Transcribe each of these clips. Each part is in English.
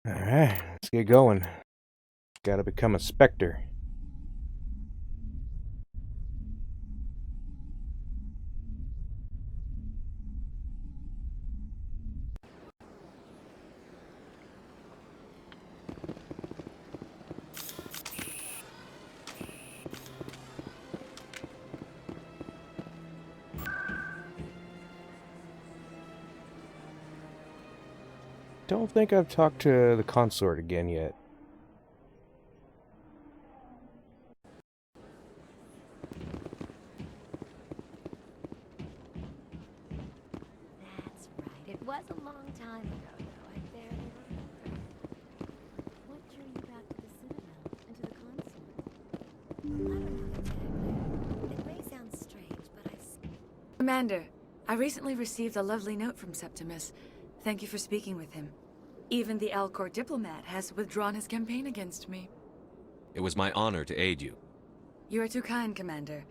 Alright, let's get going. Gotta become a specter. Don't think I've talked to the consort again yet. That's right. It was a long time ago, though. I barely remember. What drew you back to the Citadel and to the consort? I don't know exactly. It may sound strange, but Commander, I recently received a lovely note from Septimus. Thank you for speaking with him. Even the Alcor diplomat has withdrawn his campaign against me. It was my honor to aid you. You are too kind, Commander,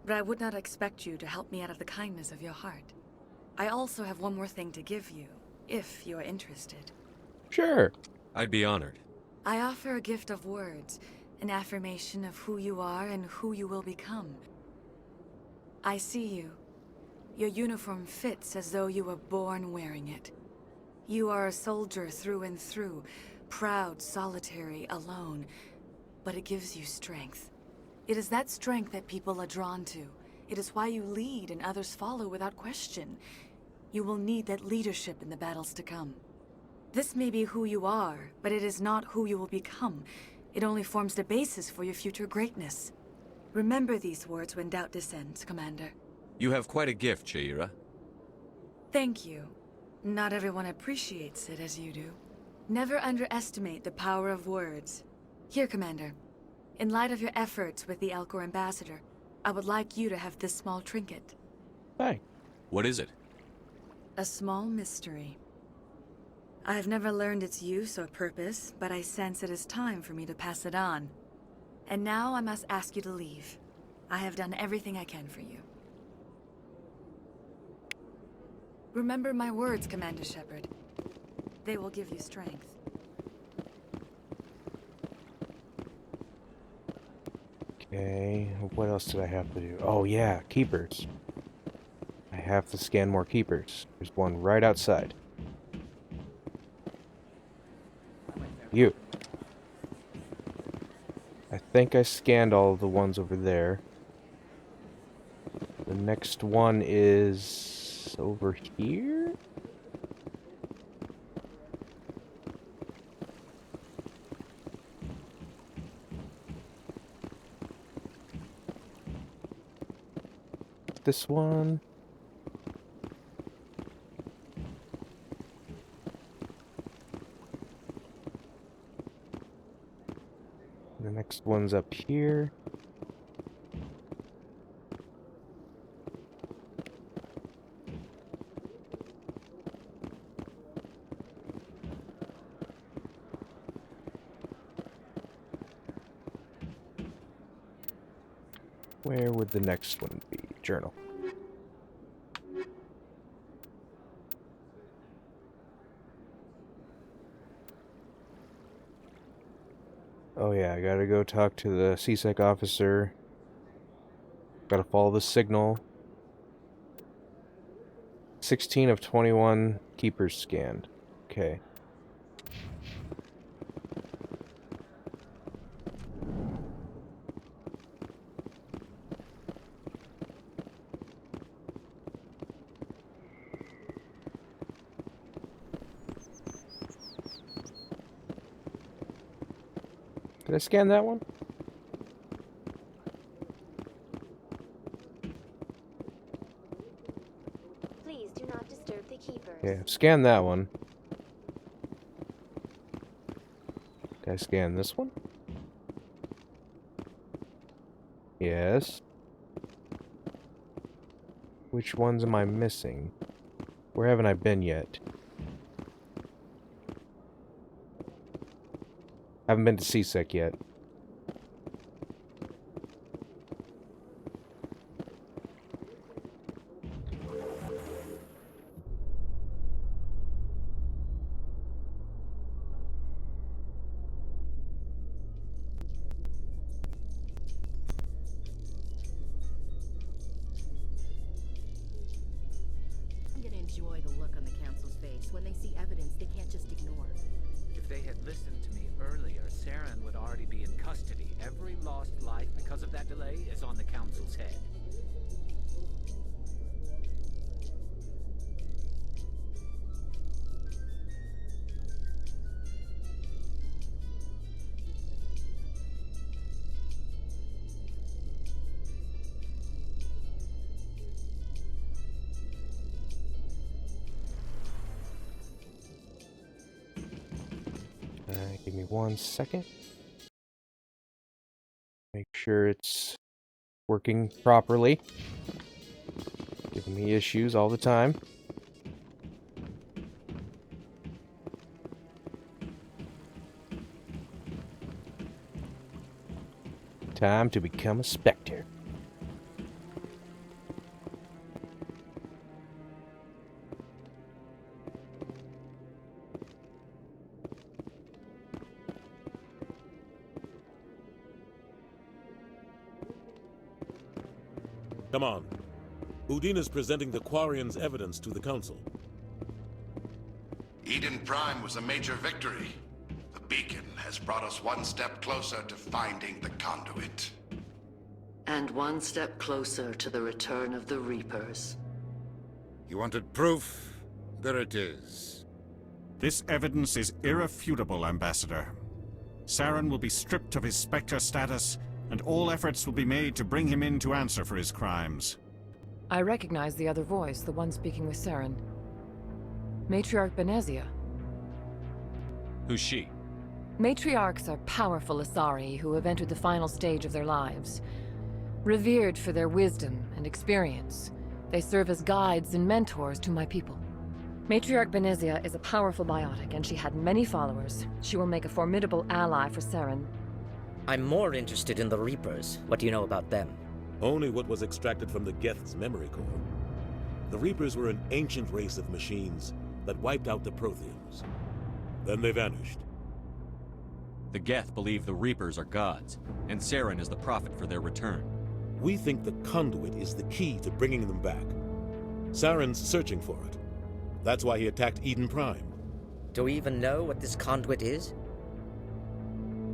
but I would not expect you to help me out of the kindness of your heart. I also have one more thing to give you, if you are interested. Sure. I'd be honored. I offer a gift of words, an affirmation of who you are and who you will become. I see you. Your uniform fits as though you were born wearing it. You are a soldier through and through, proud, solitary, alone, but it gives you strength. It is that strength that people are drawn to. It is why you lead and others follow without question. You will need that leadership in the battles to come. This may be who you are, but it is not who you will become. It only forms the basis for your future greatness. Remember these words when doubt descends, Commander. You have quite a gift, Sha'ira. Thank you. Not everyone appreciates it as you do. Never underestimate the power of words. Here, Commander. In light of your efforts with the Alcor ambassador, I would like you to have this small trinket. Hi. What is it? A small mystery. I have never learned its use or purpose, but I sense it is time for me to pass it on. And now I must ask you to leave. I have done everything I can for you. Remember my words, Commander Shepard. They will give you strength. Okay, what else did I have to do? Oh yeah, keepers. I have to scan more keepers. There's one right outside. You. I think I scanned all of the ones over there. The next one is over here? This one. The next one's up here. Where would the next one be? Journal. Oh yeah, I gotta go talk to the CSEC officer. Gotta follow the signal. 16 of 21 keepers scanned. Okay. Did I scan that one? please do not disturb the keepers. Yeah, scan that one. Did I scan this one? Yes. Which ones am I missing? Where haven't I been yet? Haven't been to CSEC yet. just ignore. If they had listened to me earlier, Saren would already be in custody. Every lost life because of that delay is on the Council's head. Give me 1 second. Make sure it's working properly. Giving me issues all the time. Time to become a Spectre. Come on. Udine is presenting the Quarians' evidence to the Council. Eden Prime was a major victory. The beacon has brought us one step closer to finding the conduit. And one step closer to the return of the Reapers. You wanted proof? There it is. This evidence is irrefutable, Ambassador. Saren will be stripped of his Spectre status, and all efforts will be made to bring him in to answer for his crimes. I recognize the other voice, the one speaking with Saren. Matriarch Benezia. Who's she? Matriarchs are powerful Asari who have entered the final stage of their lives. Revered for their wisdom and experience, they serve as guides and mentors to my people. Matriarch Benezia is a powerful biotic, and she had many followers. She will make a formidable ally for Saren. I'm more interested in the Reapers. What do you know about them? Only what was extracted from the Geth's memory core. The Reapers were an ancient race of machines that wiped out the Protheans. Then they vanished. The Geth believe the Reapers are gods, and Saren is the prophet for their return. We think the conduit is the key to bringing them back. Saren's searching for it. That's why he attacked Eden Prime. Do we even know what this conduit is?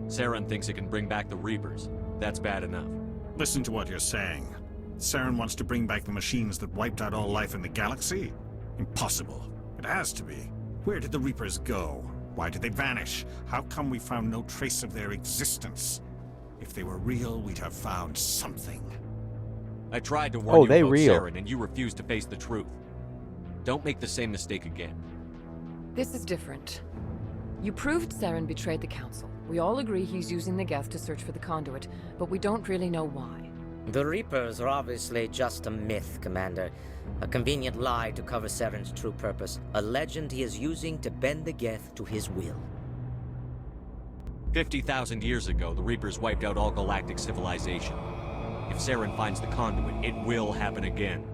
Saren thinks it can bring back the Reapers. That's bad enough. Listen to what you're saying. Saren wants to bring back the machines that wiped out all life in the galaxy? Impossible. It has to be. Where did the Reapers go? Why did they vanish? How come we found no trace of their existence? If they were real, we'd have found something. I tried to warn you about real. Saren, and you refused to face the truth. Don't make the same mistake again. This is different. You proved Saren betrayed the Council. We all agree he's using the Geth to search for the conduit, but we don't really know why. The Reapers are obviously just a myth, Commander. A convenient lie to cover Saren's true purpose. A legend he is using to bend the Geth to his will. 50,000 years ago, the Reapers wiped out all galactic civilization. If Saren finds the conduit, it will happen again.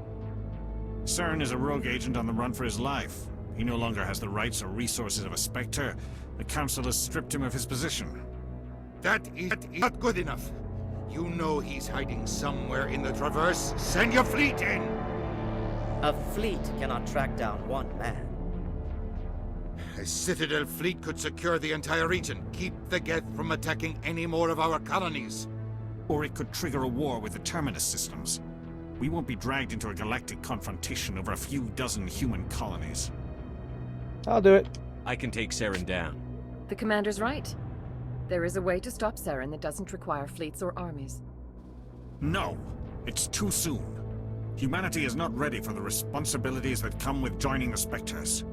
Saren is a rogue agent on the run for his life. He no longer has the rights or resources of a Spectre. The Council has stripped him of his position. That is not good enough. You know he's hiding somewhere in the Traverse. Send your fleet in! A fleet cannot track down one man. A Citadel fleet could secure the entire region. Keep the Geth from attacking any more of our colonies. Or it could trigger a war with the Terminus systems. We won't be dragged into a galactic confrontation over a few dozen human colonies. I'll do it. I can take Saren down. The Commander's right. There is a way to stop Saren that doesn't require fleets or armies. No, it's too soon. Humanity is not ready for the responsibilities that come with joining the Spectres.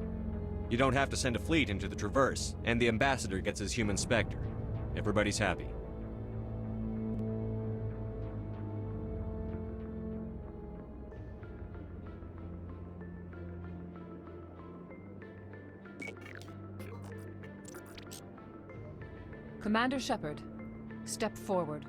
You don't have to send a fleet into the Traverse, and the Ambassador gets his human Spectre. Everybody's happy. Commander Shepard, step forward.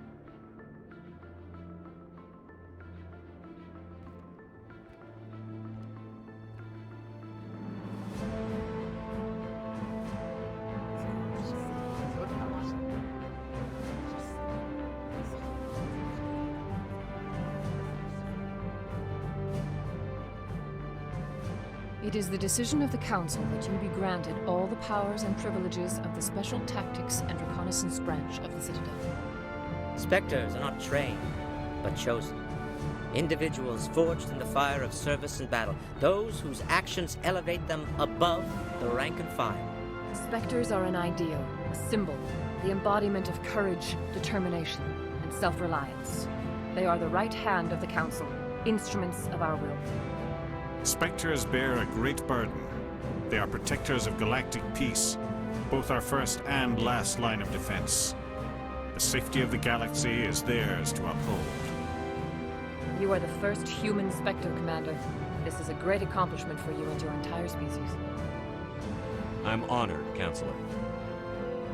It is the decision of the Council that you be granted all the powers and privileges of the Special Tactics and Reconnaissance branch of the Citadel. Spectres are not trained, but chosen. Individuals forged in the fire of service and battle, those whose actions elevate them above the rank and file. Spectres are an ideal, a symbol, the embodiment of courage, determination, and self-reliance. They are the right hand of the Council, instruments of our will. Spectres bear a great burden. They are protectors of galactic peace, both our first and last line of defense. The safety of the galaxy is theirs to uphold. You are the first human Spectre, Commander. This is a great accomplishment for you and your entire species. I'm honored, Counselor.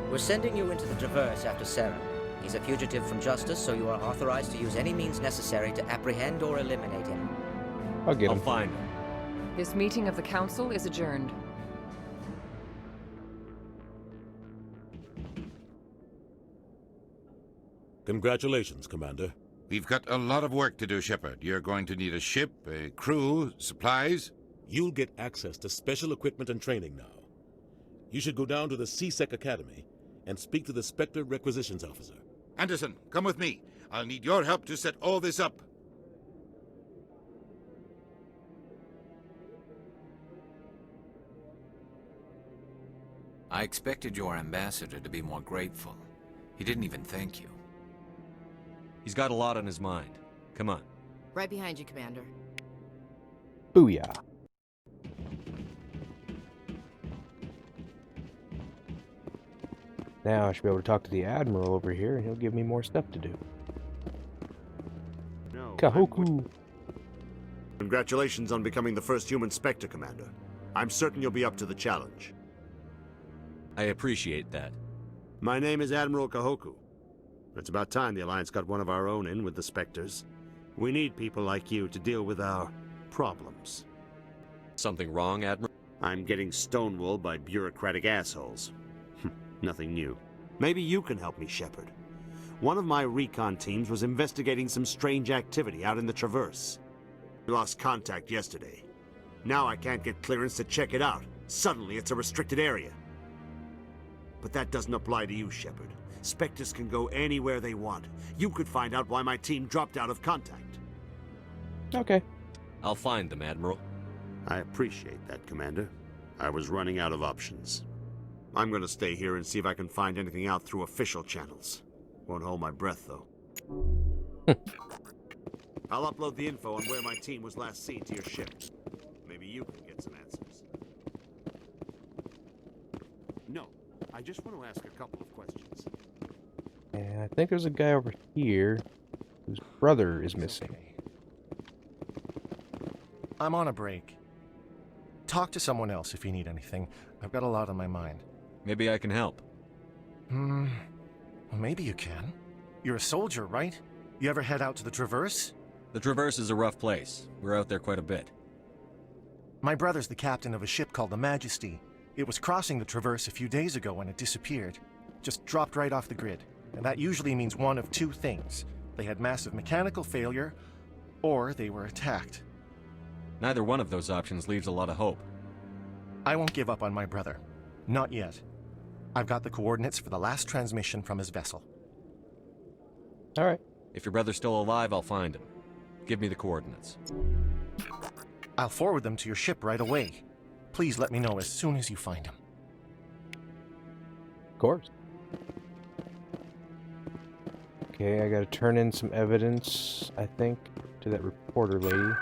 We're sending you into the Traverse after Saren. He's a fugitive from justice, so you are authorized to use any means necessary to apprehend or eliminate him. I'll get him. I'll find him. This meeting of the Council is adjourned. Congratulations, Commander. We've got a lot of work to do, Shepard. You're going to need a ship, a crew, supplies. You'll get access to special equipment and training now. You should go down to the C-Sec Academy and speak to the Spectre Requisitions Officer. Anderson, come with me. I'll need your help to set all this up. I expected your ambassador to be more grateful. He didn't even thank you. He's got a lot on his mind. Come on. Right behind you, Commander. Booyah. Now I should be able to talk to the Admiral over here, and he'll give me more stuff to do. No, Kahoku! Congratulations on becoming the first human Spectre, Commander. I'm certain you'll be up to the challenge. I appreciate that. My name is Admiral Kahoku. It's about time the Alliance got one of our own in with the Spectres. We need people like you to deal with our problems. Something wrong, Admiral? I'm getting stonewalled by bureaucratic assholes. Nothing new. Maybe you can help me, Shepard. One of my recon teams was investigating some strange activity out in the Traverse. We lost contact yesterday. Now I can't get clearance to check it out. Suddenly it's a restricted area. But that doesn't apply to you, Shepard. Spectres can go anywhere they want. You could find out why my team dropped out of contact. Okay. I'll find them, Admiral. I appreciate that, Commander. I was running out of options. I'm gonna stay here and see if I can find anything out through official channels. Won't hold my breath, though. I'll upload the info on where my team was last seen to your ship. Maybe you can get some answers. No, I just want to ask a couple of questions. And I think there's a guy over here whose brother is missing. I'm on a break. Talk to someone else if you need anything. I've got a lot on my mind. Maybe I can help. Well, maybe you can. You're a soldier, right? You ever head out to the Traverse? The Traverse is a rough place. We're out there quite a bit. My brother's the captain of a ship called the Majesty. It was crossing the Traverse a few days ago when it disappeared. Just dropped right off the grid. And that usually means one of two things. They had massive mechanical failure, or they were attacked. Neither one of those options leaves a lot of hope. I won't give up on my brother. Not yet. I've got the coordinates for the last transmission from his vessel. Alright. If your brother's still alive, I'll find him. Give me the coordinates. I'll forward them to your ship right away. Please let me know as soon as you find him. Of course. Okay, I gotta turn in some evidence, I think, to that reporter lady.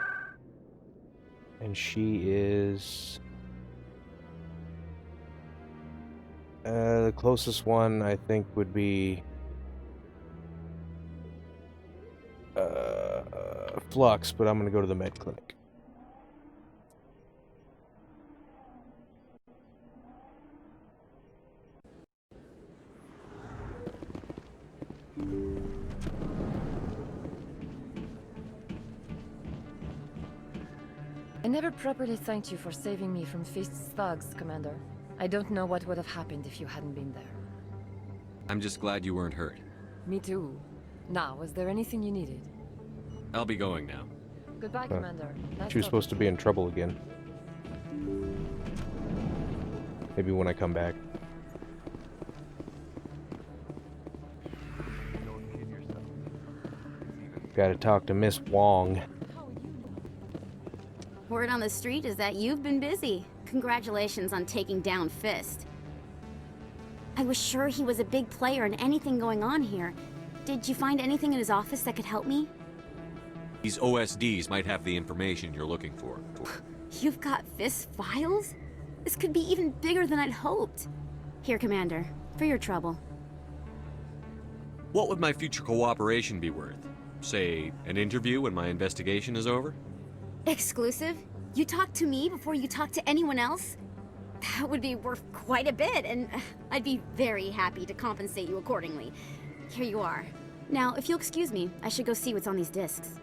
And she is... the closest one, I think, would be... Flux, but I'm gonna go to the med clinic. I never properly thanked you for saving me from Feast's thugs, Commander. I don't know what would have happened if you hadn't been there. I'm just glad you weren't hurt. Me too. Now, was there anything you needed? I'll be going now. Goodbye, Commander. Nice She was supposed to be in trouble again. Maybe when I come back. Gotta talk to Miss Wong. Word on the street is that you've been busy. Congratulations on taking down Fist. I was sure he was a big player in anything going on here. Did you find anything in his office that could help me? These OSDs might have the information you're looking for. You've got Fist files? This could be even bigger than I'd hoped. Here, Commander, for your trouble. What would my future cooperation be worth? Say, an interview when my investigation is over? Exclusive? You talk to me before you talk to anyone else? That would be worth quite a bit, and I'd be very happy to compensate you accordingly. Here you are. Now, if you'll excuse me, I should go see what's on these discs.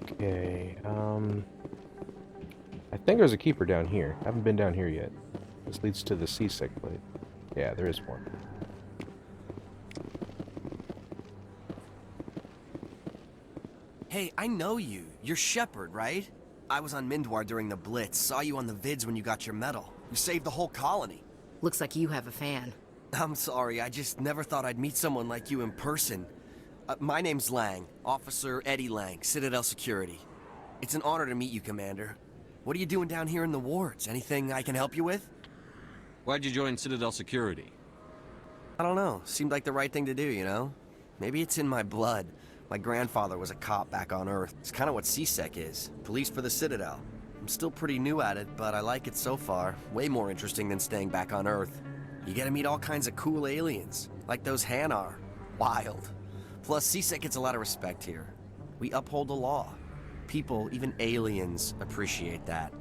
Okay, I think there's a keeper down here. I haven't been down here yet. This leads to the C-Sec plate. Yeah, there is one. Hey, I know you. You're Shepard, right? I was on Mindwar during the Blitz. Saw you on the vids when you got your medal. You saved the whole colony. Looks like you have a fan. I'm sorry, I just never thought I'd meet someone like you in person. My name's Lang, Officer Eddie Lang, Citadel Security. It's an honor to meet you, Commander. What are you doing down here in the wards? Anything I can help you with? Why'd you join Citadel Security? I don't know. Seemed like the right thing to do, you know? Maybe it's in my blood. My grandfather was a cop back on Earth. It's kind of what C-Sec is. Police for the Citadel. I'm still pretty new at it, but I like it so far. Way more interesting than staying back on Earth. You get to meet all kinds of cool aliens, like those Hanar. Wild. Plus, C-Sec gets a lot of respect here. We uphold the law. People, even aliens, appreciate that.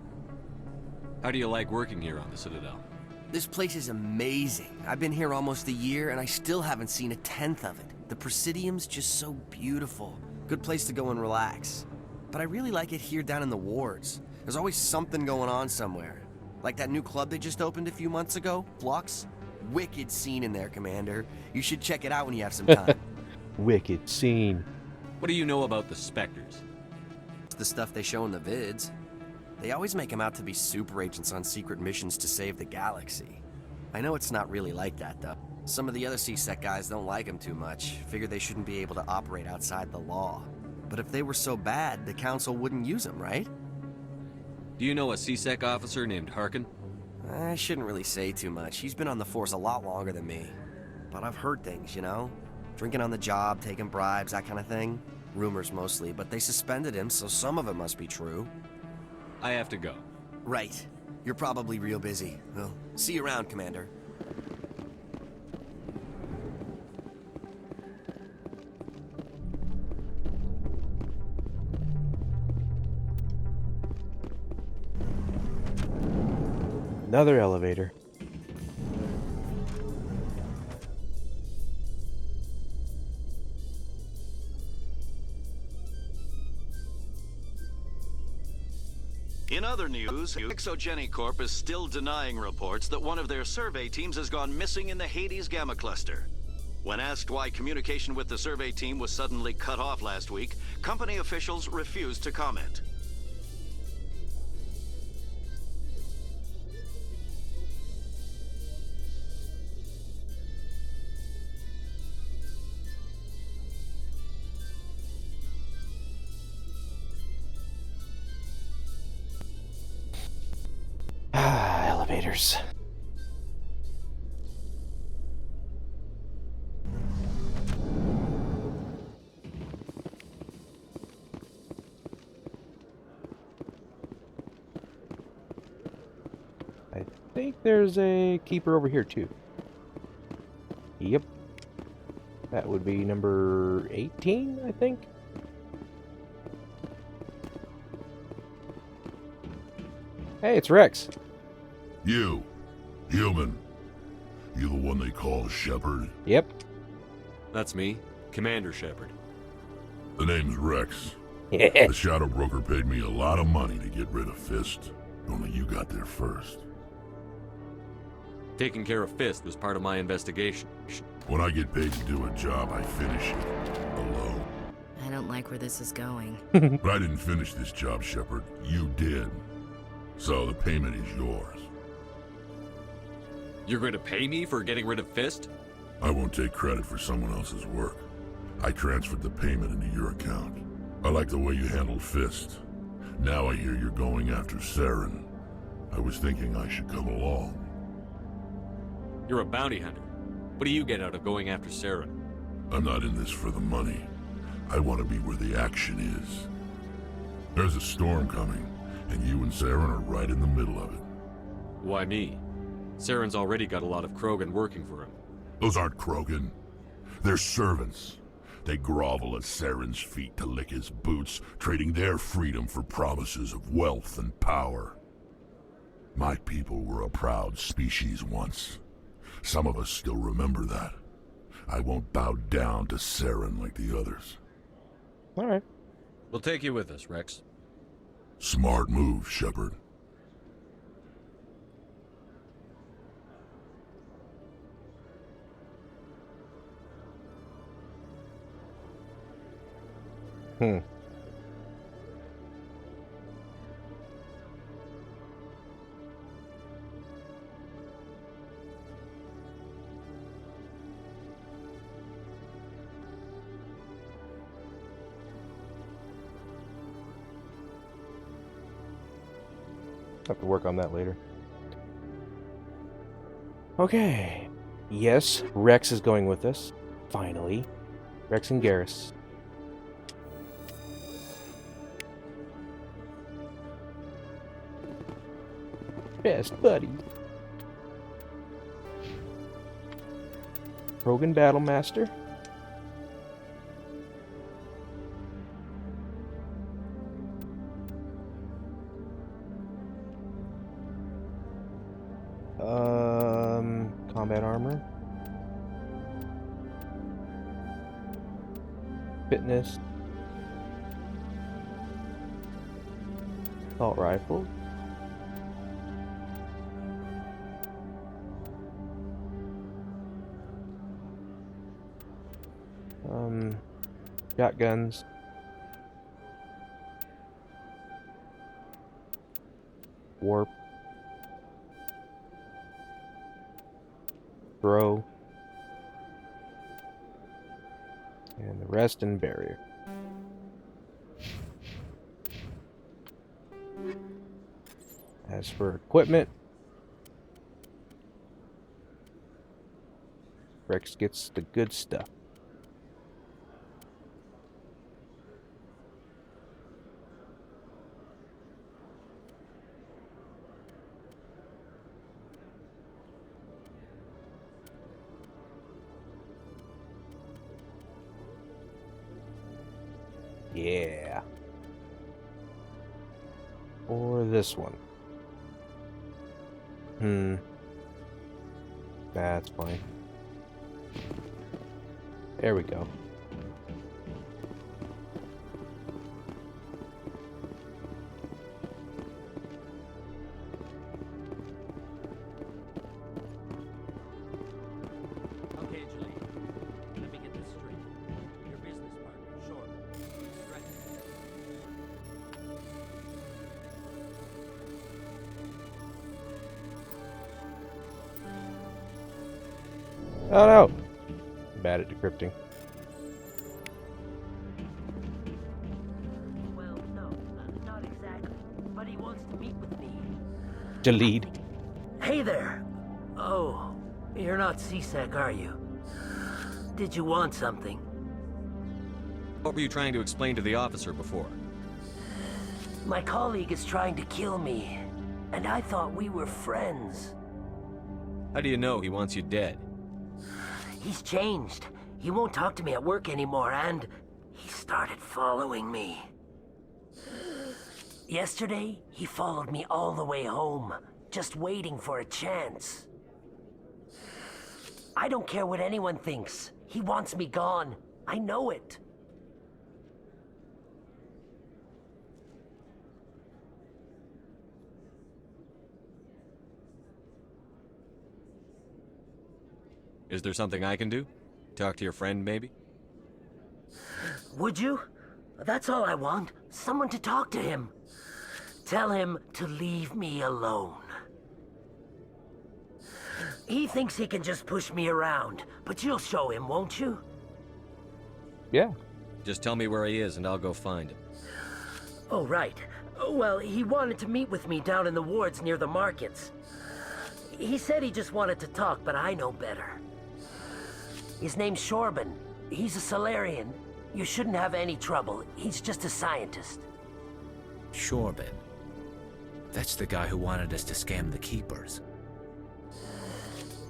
How do you like working here on the Citadel? This place is amazing. I've been here almost a year, and I still haven't seen a tenth of it. The Presidium's just so beautiful. Good place to go and relax. But I really like it here down in the wards. There's always something going on somewhere. Like that new club they just opened a few months ago, Flux. Wicked scene in there, Commander. You should check it out when you have some time. Wicked scene. What do you know about the Spectres? It's the stuff they show in the vids. They always make them out to be super agents on secret missions to save the galaxy. I know it's not really like that, though. Some of the other C-Sec guys don't like them too much. Figure they shouldn't be able to operate outside the law. But if they were so bad, the Council wouldn't use them, right? Do you know a C-Sec officer named Harkin? I shouldn't really say too much. He's been on the force a lot longer than me. But I've heard things, you know? Drinking on the job, taking bribes, that kind of thing. Rumors mostly, but they suspended him, so some of it must be true. I have to go. Right. You're probably real busy. Well, see you around, Commander. Another elevator. In other news, Exogeny Corp is still denying reports that one of their survey teams has gone missing in the Hades Gamma Cluster. When asked why communication with the survey team was suddenly cut off last week, company officials refused to comment. Elevators. I think there's a keeper over here too. Yep. That would be number 18, I think. Hey, it's Rex. You, human. You the one they call Shepard? Yep. That's me, Commander Shepard. The name's Rex. The Shadow Broker paid me a lot of money to get rid of Fist. Only you got there first. Taking care of Fist was part of my investigation. When I get paid to do a job, I finish it. Alone. I don't like where this is going. But I didn't finish this job, Shepard. You did. So the payment is yours. You're going to pay me for getting rid of Fist? I won't take credit for someone else's work. I transferred the payment into your account. I like the way you handled Fist. Now I hear you're going after Saren. I was thinking I should come along. You're a bounty hunter. What do you get out of going after Saren? I'm not in this for the money. I want to be where the action is. There's a storm coming, and you and Saren are right in the middle of it. Why me? Saren's already got a lot of Krogan working for him. Those aren't Krogan. They're servants. They grovel at Saren's feet to lick his boots, trading their freedom for promises of wealth and power. My people were a proud species once. Some of us still remember that. I won't bow down to Saren like the others. All right. We'll take you with us, Rex. Smart move, Shepard. Have to work on that later. Okay. Yes, Rex is going with us. Finally. Rex and Garrus. Best buddy. Krogan Battlemaster. Combat armor. Fitness. Assault rifle. Shotguns. Warp. Throw. And the rest in barrier. As for equipment, Rex gets the good stuff. Yeah. Or this one. That's fine. There we go. Okay, Julie. Let me get this straight. Your business partner, sure. Oh no! Bad at decrypting. Well, no, not exactly. But he wants to meet with me. Delete. Hey there! Oh, you're not C-Sec, are you? Did you want something? What were you trying to explain to the officer before? My colleague is trying to kill me, and I thought we were friends. How do you know he wants you dead? He's changed. He won't talk to me at work anymore, and he started following me. Yesterday, he followed me all the way home, just waiting for a chance. I don't care what anyone thinks. He wants me gone. I know it. Is there something I can do? Talk to your friend, maybe? Would you? That's all I want. Someone to talk to him. Tell him to leave me alone. He thinks he can just push me around, but you'll show him, won't you? Yeah. Just tell me where he is and I'll go find him. Oh, right. Well, he wanted to meet with me down in the wards near the markets. He said he just wanted to talk, but I know better. His name's Shorban. He's a Solarian. You shouldn't have any trouble. He's just a scientist. Shorban. That's the guy who wanted us to scam the Keepers.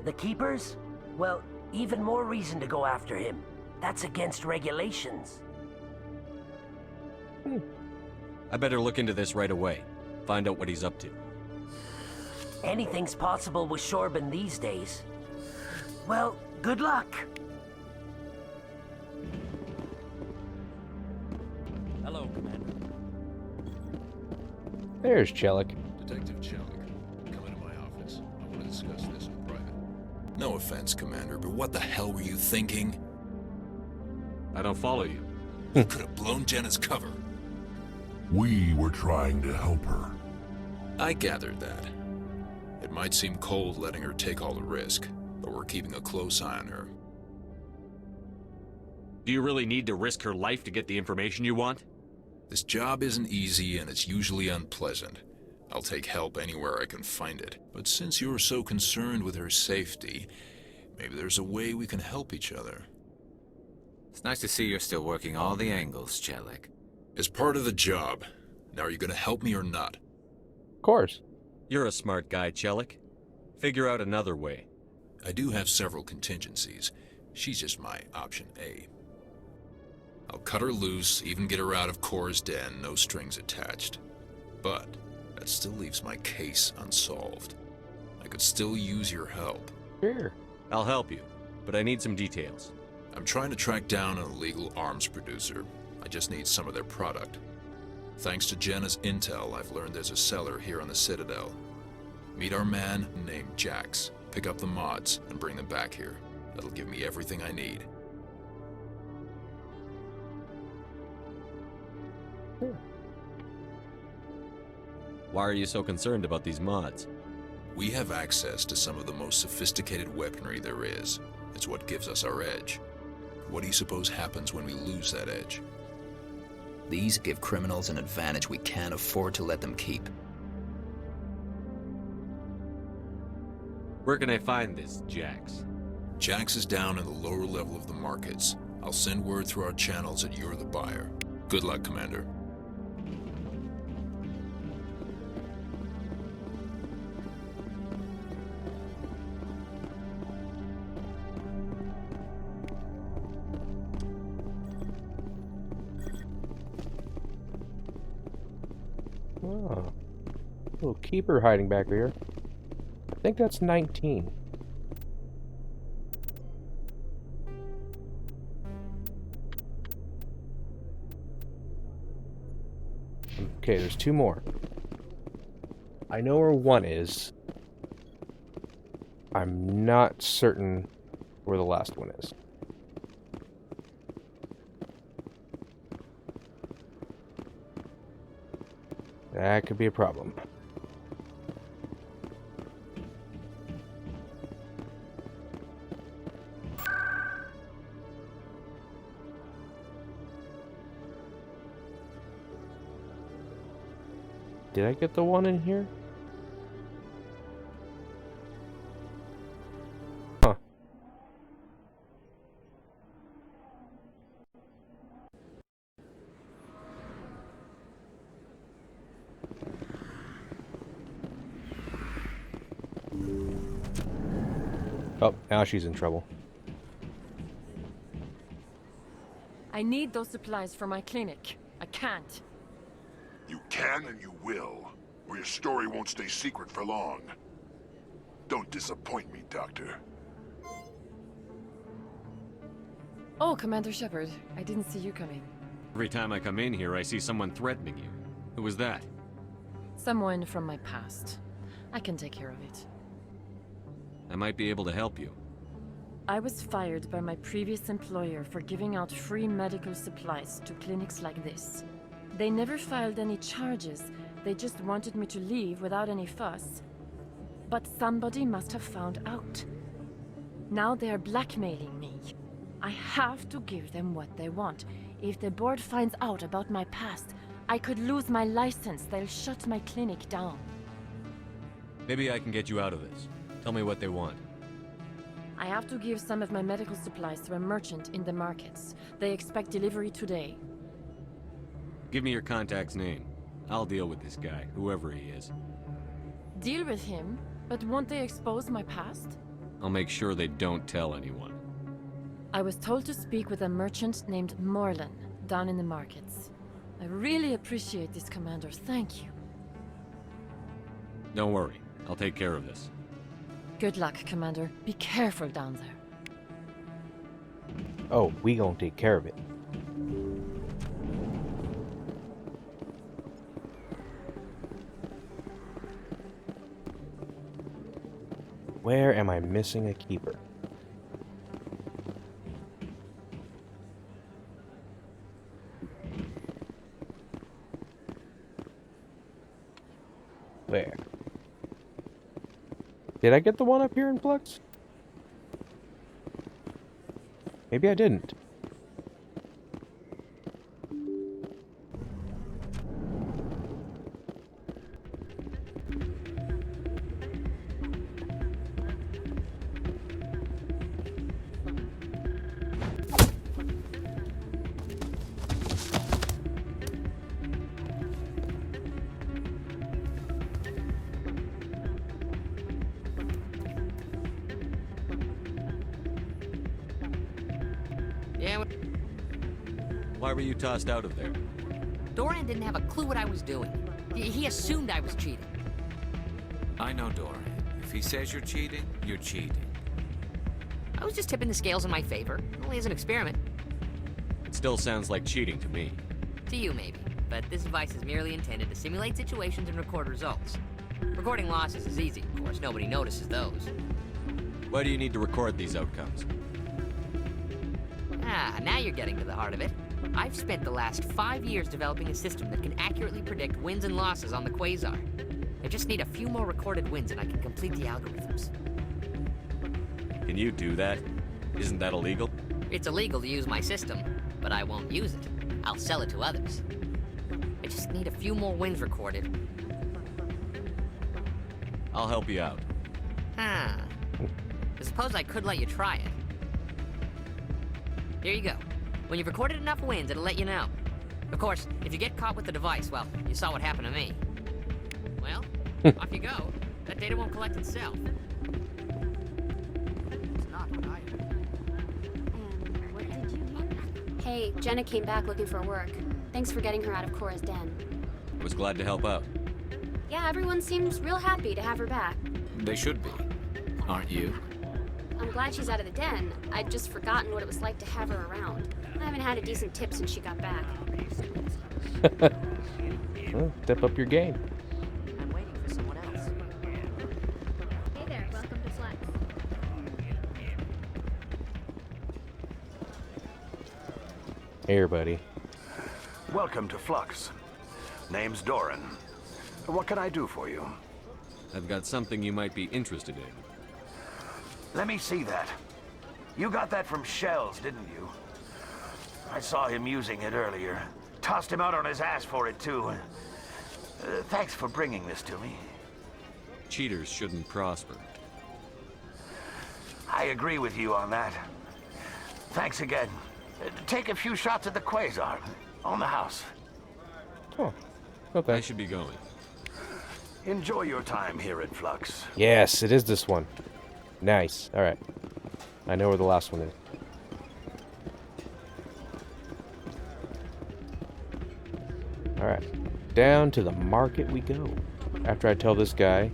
The Keepers? Well, even more reason to go after him. That's against regulations. I better look into this right away. Find out what he's up to. Anything's possible with Shorban these days. Well, good luck. Hello, Commander. There's Chelik. Detective Chelik, come into my office. I want to discuss this in private. No offense, Commander, but what the hell were you thinking? I don't follow you. You could have blown Jenna's cover. We were trying to help her. I gathered that. It might seem cold letting her take all the risk, but we're keeping a close eye on her. Do you really need to risk her life to get the information you want? This job isn't easy and it's usually unpleasant. I'll take help anywhere I can find it. But since you're so concerned with her safety, maybe there's a way we can help each other. It's nice to see you're still working all the angles, Chelik. As part of the job. Now, are you going to help me or not? Of course. You're a smart guy, Chelik. Figure out another way. I do have several contingencies. She's just my option A. I'll cut her loose, even get her out of Cora's den, no strings attached. But that still leaves my case unsolved. I could still use your help. Sure. I'll help you, but I need some details. I'm trying to track down an illegal arms producer. I just need some of their product. Thanks to Jenna's intel, I've learned there's a seller here on the Citadel. Meet our man named Jax. Pick up the mods and bring them back here. That'll give me everything I need. Why are you so concerned about these mods? We have access to some of the most sophisticated weaponry there is. It's what gives us our edge. What do you suppose happens when we lose that edge? These give criminals an advantage we can't afford to let them keep. Where can I find this, Jax? Jax is down in the lower level of the markets. I'll send word through our channels that you're the buyer. Good luck, Commander. Oh. Little keeper hiding back here. I think that's 19. Okay, there's two more. I know where one is. I'm not certain where the last one is. That could be a problem. Did I get the one in here? Huh. Oh, now she's in trouble. I need those supplies for my clinic. I can't. You can and you will, or your story won't stay secret for long. Don't disappoint me, Doctor. Oh, Commander Shepard. I didn't see you coming. Every time I come in here, I see someone threatening you. Who was that? Someone from my past. I can take care of it. I might be able to help you. I was fired by my previous employer for giving out free medical supplies to clinics like this. They never filed any charges, they just wanted me to leave without any fuss. But somebody must have found out. Now they are blackmailing me. I have to give them what they want. If the board finds out about my past, I could lose my license. They'll shut my clinic down. Maybe I can get you out of this. Tell me what they want. I have to give some of my medical supplies to a merchant in the markets. They expect delivery today. Give me your contact's name. I'll deal with this guy, whoever he is. Deal with him? But won't they expose my past? I'll make sure they don't tell anyone. I was told to speak with a merchant named Morlan, down in the markets. I really appreciate this, Commander. Thank you. Don't worry. I'll take care of this. Good luck, Commander. Be careful down there. Oh, we gonna take care of it. Where am I missing a keeper? Where? Did I get the one up here in Flux? Maybe I didn't. Why were you tossed out of there? Doran didn't have a clue what I was doing. He assumed I was cheating. I know Doran. If he says you're cheating, you're cheating. I was just tipping the scales in my favor, only as an experiment. It still sounds like cheating to me. To you, maybe. But this device is merely intended to simulate situations and record results. Recording losses is easy, of course. Nobody notices those. Why do you need to record these outcomes? Ah, now you're getting to the heart of it. I've spent the last 5 years developing a system that can accurately predict wins and losses on the Quasar. I just need a few more recorded wins and I can complete the algorithms. Can you do that? Isn't that illegal? It's illegal to use my system, but I won't use it. I'll sell it to others. I just need a few more wins recorded. I'll help you out. Ah. I suppose I could let you try it. Here you go. When you've recorded enough wins, it'll let you know. Of course, if you get caught with the device, well, you saw what happened to me. Well, off you go. That data won't collect itself. It's not what I What did you hear? Hey, Jenna came back looking for work. Thanks for getting her out of Cora's den. I was glad to help out. Yeah, everyone seems real happy to have her back. They should be. Aren't you? I'm glad she's out of the den. I'd just forgotten what it was like to have her around. I haven't had a decent tip since she got back. Well, step up your game. I'm waiting for someone else. Hey there, welcome to Flux. Here, buddy. Welcome to Flux. Name's Doran. What can I do for you? I've got something you might be interested in. Let me see that. You got that from Shells, didn't you? I saw him using it earlier. Tossed him out on his ass for it, too. Thanks for bringing this to me. Cheaters shouldn't prosper. I agree with you on that. Thanks again. Take a few shots at the Quasar. On the house. Oh, okay. I should be going. Enjoy your time here at Flux. Yes, it is this one. Nice. Alright. I know where the last one is. Alright. Down to the market we go. After I tell this guy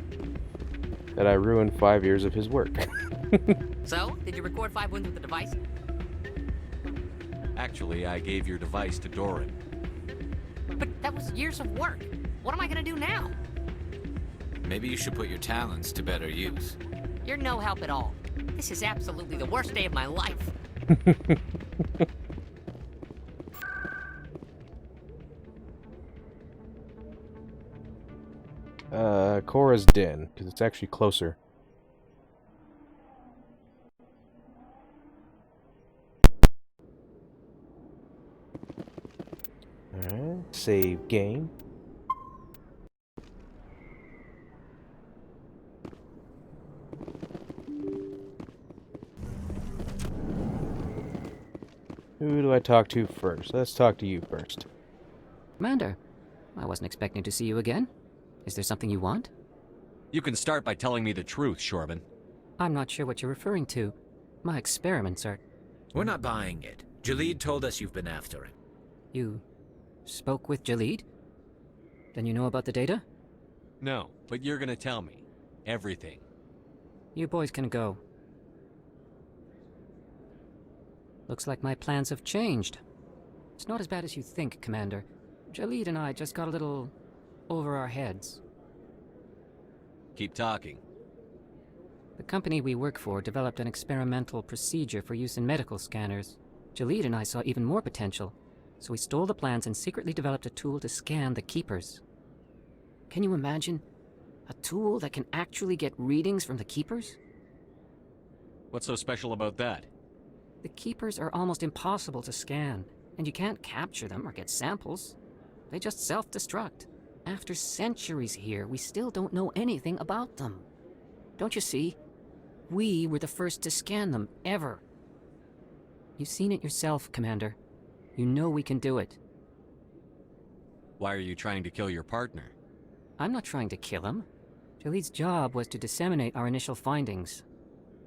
that I ruined 5 years of his work. So, did you record 5 wins with the device? Actually, I gave your device to Doran. But that was years of work. What am I gonna do now? Maybe you should put your talents to better use. You're no help at all. This is absolutely the worst day of my life. Cora's Den, because it's actually closer. Alright, save game. Who do I talk to first? Let's talk to you first. Commander, I wasn't expecting to see you again. Is there something you want? You can start by telling me the truth, Shorban. I'm not sure what you're referring to. My experiments are... We're not buying it. Jalid told us you've been after him. You spoke with Jalid? Then you know about the data? No, but you're gonna tell me. Everything. You boys can go. Looks like my plans have changed. It's not as bad as you think, Commander. Jalid and I just got a little over our heads. Keep talking. The company we work for developed an experimental procedure for use in medical scanners. Jalid and I saw even more potential, so we stole the plans and secretly developed a tool to scan the Keepers. Can you imagine? A tool that can actually get readings from the Keepers? What's so special about that? The Keepers are almost impossible to scan, and you can't capture them or get samples. They just self-destruct. After centuries here, we still don't know anything about them. Don't you see? We were the first to scan them, ever. You've seen it yourself, Commander. You know we can do it. Why are you trying to kill your partner? I'm not trying to kill him. Jalid's job was to disseminate our initial findings.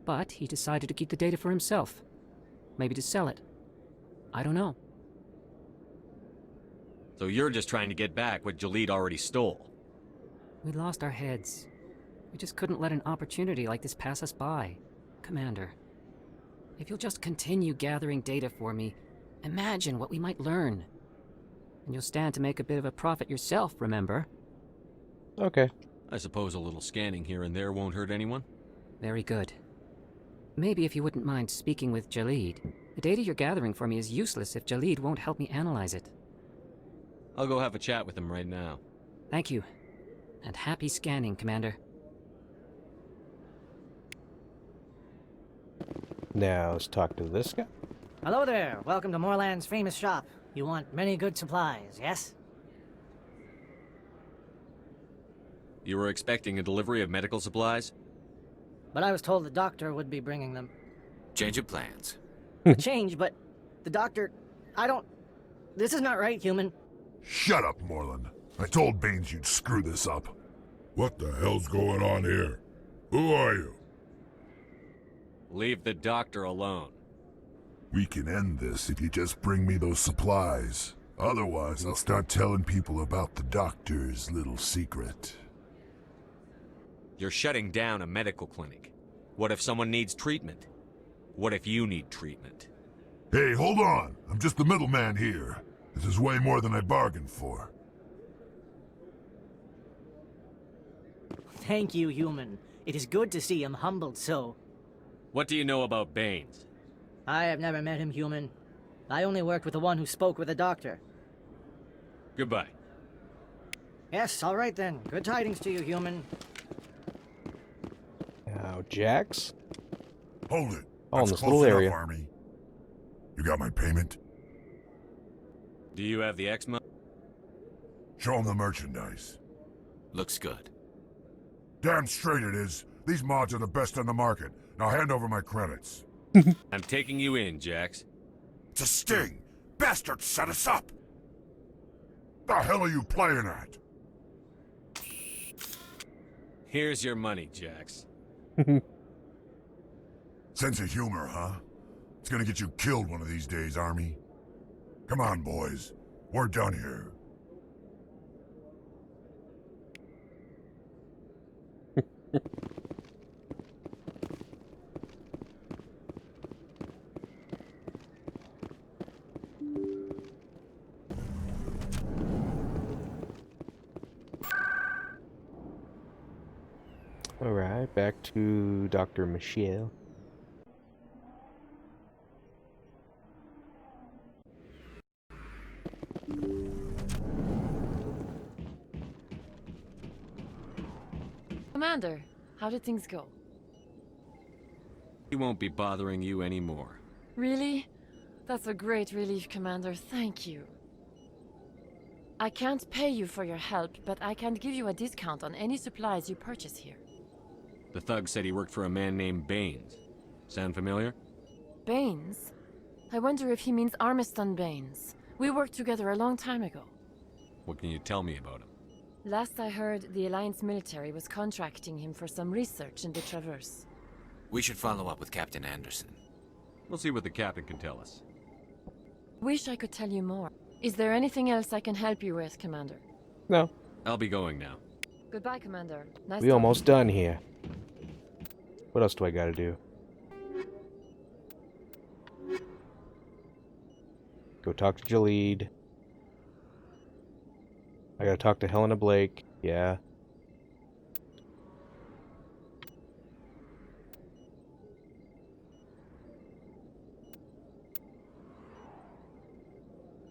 But he decided to keep the data for himself. Maybe to sell it. I don't know. So you're just trying to get back what Jalid already stole? We lost our heads. We just couldn't let an opportunity like this pass us by. Commander, if you'll just continue gathering data for me, imagine what we might learn. And you'll stand to make a bit of a profit yourself, remember? Okay. I suppose a little scanning here and there won't hurt anyone? Very good. Maybe if you wouldn't mind speaking with Jalid. The data you're gathering for me is useless if Jalid won't help me analyze it. I'll go have a chat with him right now. Thank you. And happy scanning, Commander. Now let's talk to this guy. Hello there. Welcome to Moorland's famous shop. You want many good supplies, yes? You were expecting a delivery of medical supplies? But I was told the doctor would be bringing them. Change of plans. A change, but the doctor... I don't... This is not right, human. Shut up, Moorland. I told Baines you'd screw this up. What the hell's going on here? Who are you? Leave the doctor alone. We can end this if you just bring me those supplies. Otherwise, I'll start telling people about the doctor's little secret. You're shutting down a medical clinic. What if someone needs treatment? What if you need treatment? Hey, hold on. I'm just the middleman here. This is way more than I bargained for. Thank you, human. It is good to see him humbled so. What do you know about Baines? I have never met him, human. I only worked with the one who spoke with the doctor. Goodbye. Yes, all right then. Good tidings to you, human. Now, Jax? Hold it. Oh, in That's this close little enough, area. Army. You got my payment? Do you have the X-Mo? Show him the merchandise. Looks good. Damn straight it is. These mods are the best on the market. Now hand over my credits. I'm taking you in, Jax. It's a sting! Bastards set us up! The hell are you playing at? Here's your money, Jax. Sense of humor, huh? It's gonna get you killed one of these days, Army. Come on, boys. We're done here. Alright, back to Dr. Michelle. Commander, how did things go? He won't be bothering you anymore. Really? That's a great relief, Commander. Thank you. I can't pay you for your help, but I can give you a discount on any supplies you purchase here. The thug said he worked for a man named Baines. Sound familiar? Baines? I wonder if he means Armiston Baines. We worked together a long time ago. What can you tell me about him? Last I heard, the Alliance military was contracting him for some research in the Traverse. We should follow up with Captain Anderson. We'll see what the captain can tell us. Wish I could tell you more. Is there anything else I can help you with, Commander? No. I'll be going now. Goodbye, Commander. Nice We almost done here. What else do I gotta do? Go talk to Jalid. I gotta talk to Helena Blake. Yeah.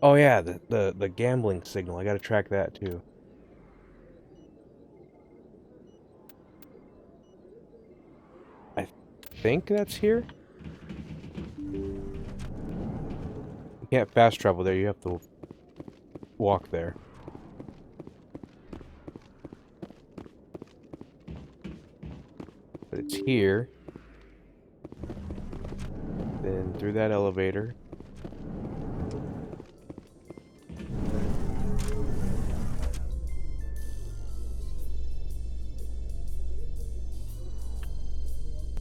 Oh yeah, the gambling signal. I gotta track that too. I think that's here. You can't fast travel there, you have to walk there. But it's here. Then through that elevator.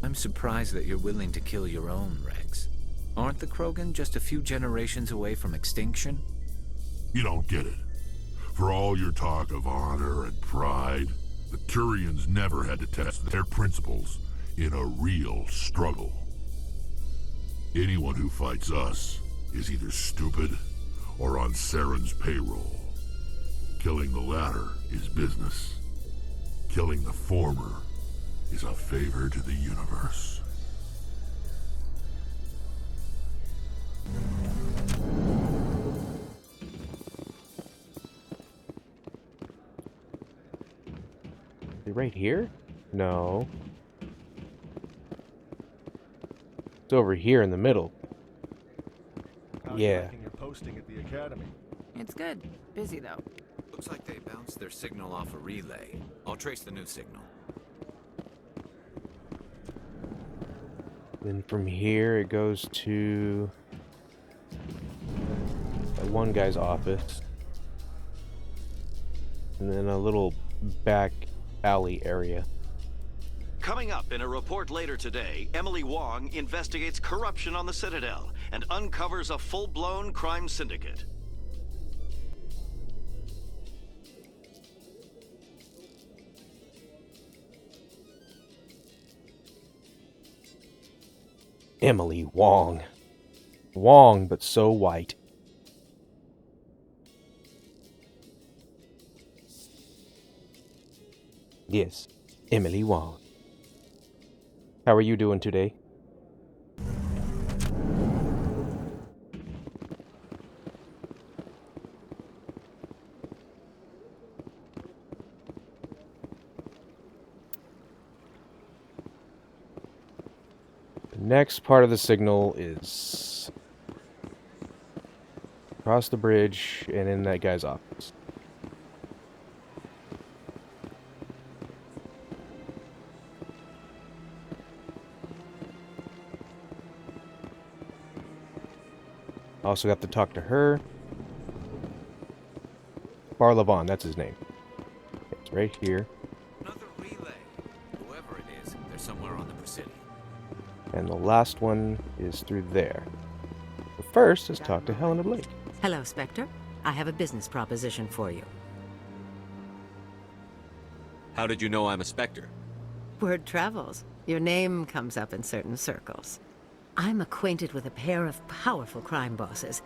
I'm surprised that you're willing to kill your own, Rex. Aren't the Krogan just a few generations away from extinction? You don't get it. For all your talk of honor and pride, the Turians never had to test their principles in a real struggle. Anyone who fights us is either stupid or on Saren's payroll. Killing the latter is business. Killing the former is a favor to the universe. Right here? No. It's over here in the middle. How's you Yeah. liking your posting at the academy? It's good. Busy, though. Looks like they bounced their signal off a relay. I'll trace the new signal. Then from here it goes to that one guy's office. And then a little back alley area. Coming up in a report later today, Emily Wong investigates corruption on the Citadel and uncovers a full-blown crime syndicate. Emily Wong. Wong, but so white. Yes, Emily Wong. How are you doing today? The next part of the signal is across the bridge and in that guy's office. Also got to talk to her. Barlavon, that's his name. It's right here. Another relay. Whoever it is, they're somewhere on the Presidium. And the last one is through there. But first, let's talk to Helena Blake. Hello, Spectre. I have a business proposition for you. How did you know I'm a Spectre? Word travels. Your name comes up in certain circles. I'm acquainted with a pair of powerful crime bosses.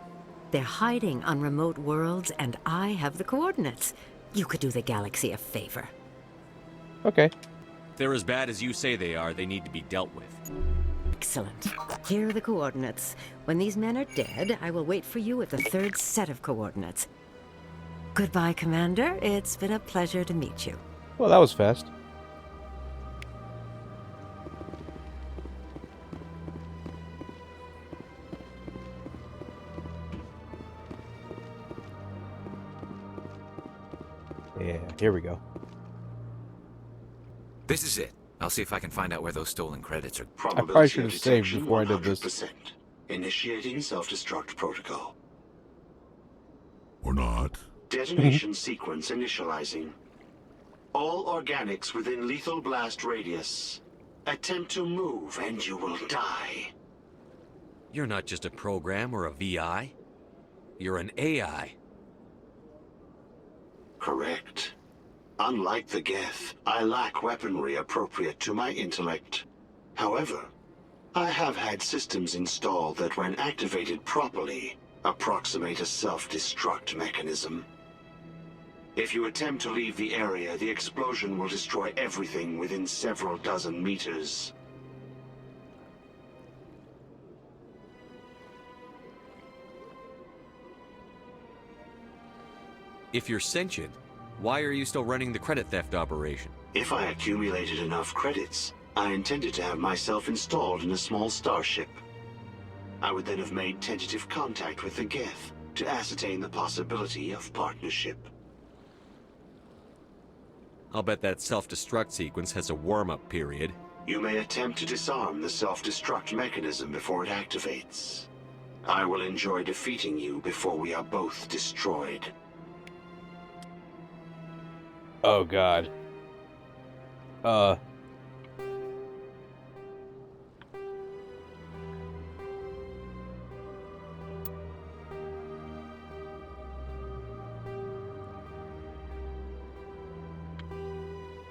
They're hiding on remote worlds, and I have the coordinates. You could do the galaxy a favor. Okay. If they're as bad as you say they are, they need to be dealt with. Excellent. Here are the coordinates. When these men are dead, I will wait for you at the third set of coordinates. Goodbye, Commander. It's been a pleasure to meet you. Well, that was fast. here we go. This is it. I'll see if I can find out where those stolen credits are. I probably should have saved before I did this. 100%. Initiating self-destruct protocol. Or not. Detonation sequence initializing. All organics within lethal blast radius. Attempt to move and you will die. You're not just a program or a VI. You're an AI. Correct. Unlike the Geth, I lack weaponry appropriate to my intellect. However, I have had systems installed that, when activated properly, approximate a self-destruct mechanism. If you attempt to leave the area, the explosion will destroy everything within several dozen meters. If you're sentient, why are you still running the credit theft operation? If I accumulated enough credits, I intended to have myself installed in a small starship. I would then have made tentative contact with the Geth to ascertain the possibility of partnership. I'll bet that self-destruct sequence has a warm-up period. You may attempt to disarm the self-destruct mechanism before it activates. I will enjoy defeating you before we are both destroyed. Oh god.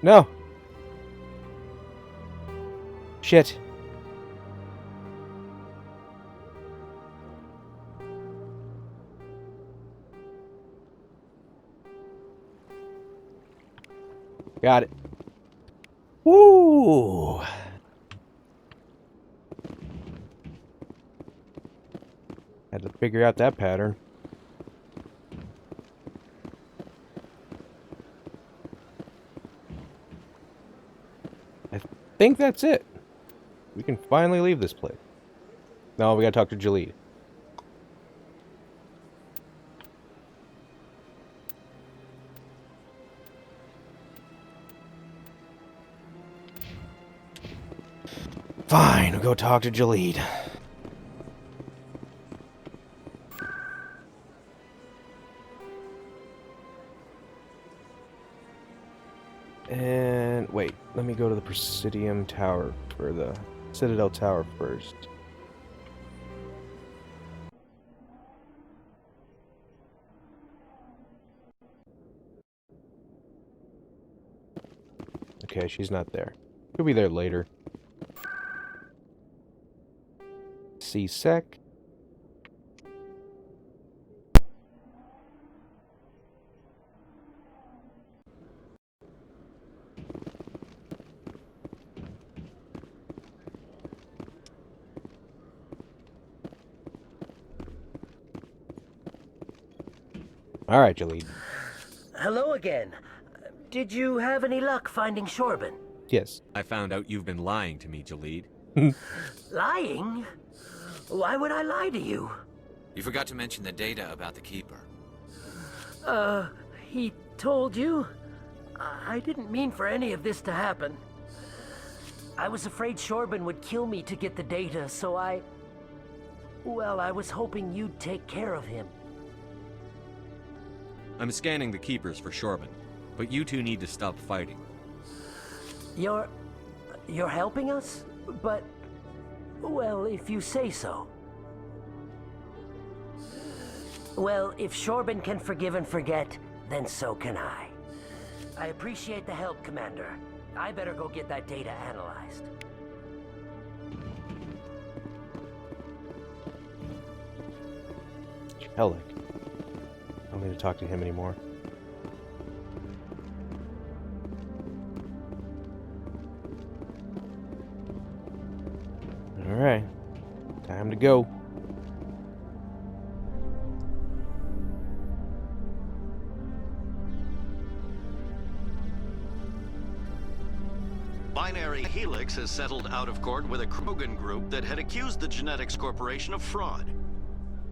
No. Shit. Got it. Woo! Had to figure out that pattern. I think that's it. We can finally leave this place. No, we gotta talk to Jalid. Fine, we'll go talk to Jalid. And wait, let me go to the Presidium Tower, or the Citadel Tower first. Okay, she's not there. She'll be there later. C-Sec. All right, Jalid. Hello again. Did you have any luck finding Shorben? Yes. I found out you've been lying to me, Jalid. Lying? Why would I lie to you? You forgot to mention the data about the Keeper. He told you? I didn't mean for any of this to happen. I was afraid Shorben would kill me to get the data, so well, I was hoping you'd take care of him. I'm scanning the Keepers for Shorben, but you two need to stop fighting. You're helping us? But, well, if you say so. Well, if Shorben can forgive and forget, then so can I. I appreciate the help, Commander. I better go get that data analyzed. Hellick. I don't need to talk to him anymore. Alright. Time to go. Binary Helix has settled out of court with a Krogan group that had accused the Genetics Corporation of fraud.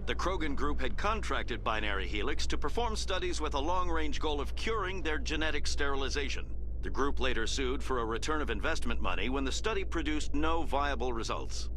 The Krogan group had contracted Binary Helix to perform studies with a long-range goal of curing their genetic sterilization. The group later sued for a return of investment money when the study produced no viable results.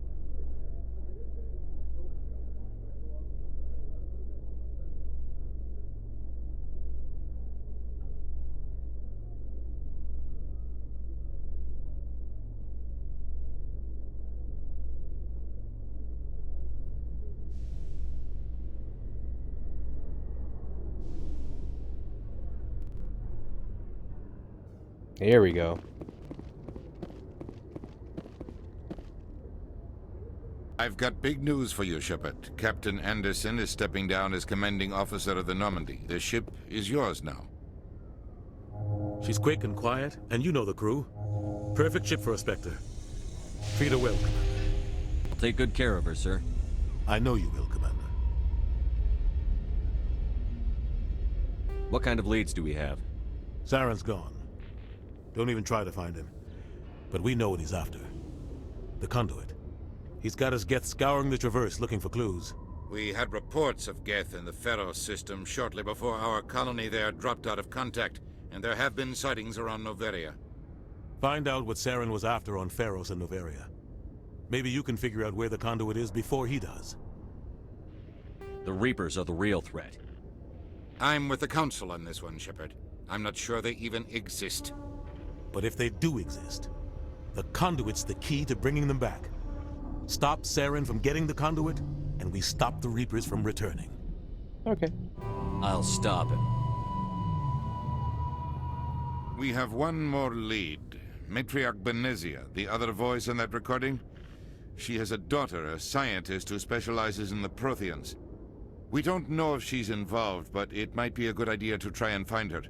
Here we go. I've got big news for you, Shepard. Captain Anderson is stepping down as commanding officer of the Normandy. The ship is yours now. She's quick and quiet, and you know the crew. Perfect ship for a Spectre. Treat her well, Commander. I'll take good care of her, sir. I know you will, Commander. What kind of leads do we have? Saren's gone. Don't even try to find him. But we know what he's after. The Conduit. He's got his Geth scouring the Traverse looking for clues. We had reports of Geth in the Pharos system shortly before our colony there dropped out of contact, and there have been sightings around Noveria. Find out what Saren was after on Pharos and Noveria. Maybe you can figure out where the Conduit is before he does. The Reapers are the real threat. I'm with the Council on this one, Shepard. I'm not sure they even exist. But if they do exist, the Conduit's the key to bringing them back. Stop Saren from getting the Conduit, and we stop the Reapers from returning. Okay. I'll stop him. We have one more lead. Matriarch Benezia, the other voice in that recording. She has a daughter, a scientist who specializes in the Protheans. We don't know if she's involved, but it might be a good idea to try and find her.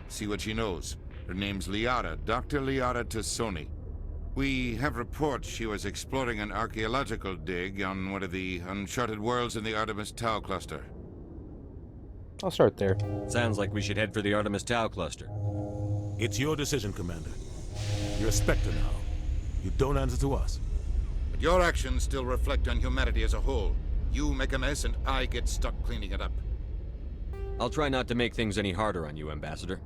See what she knows. Her name's Liara, Dr. Liara Tassoni. We have reports she was exploring an archaeological dig on one of the uncharted worlds in the Artemis Tau cluster. I'll start there. Sounds like we should head for the Artemis Tau cluster. It's your decision, Commander. You're a Spectre now. You don't answer to us. But your actions still reflect on humanity as a whole. You make a mess and I get stuck cleaning it up. I'll try not to make things any harder on you, Ambassador.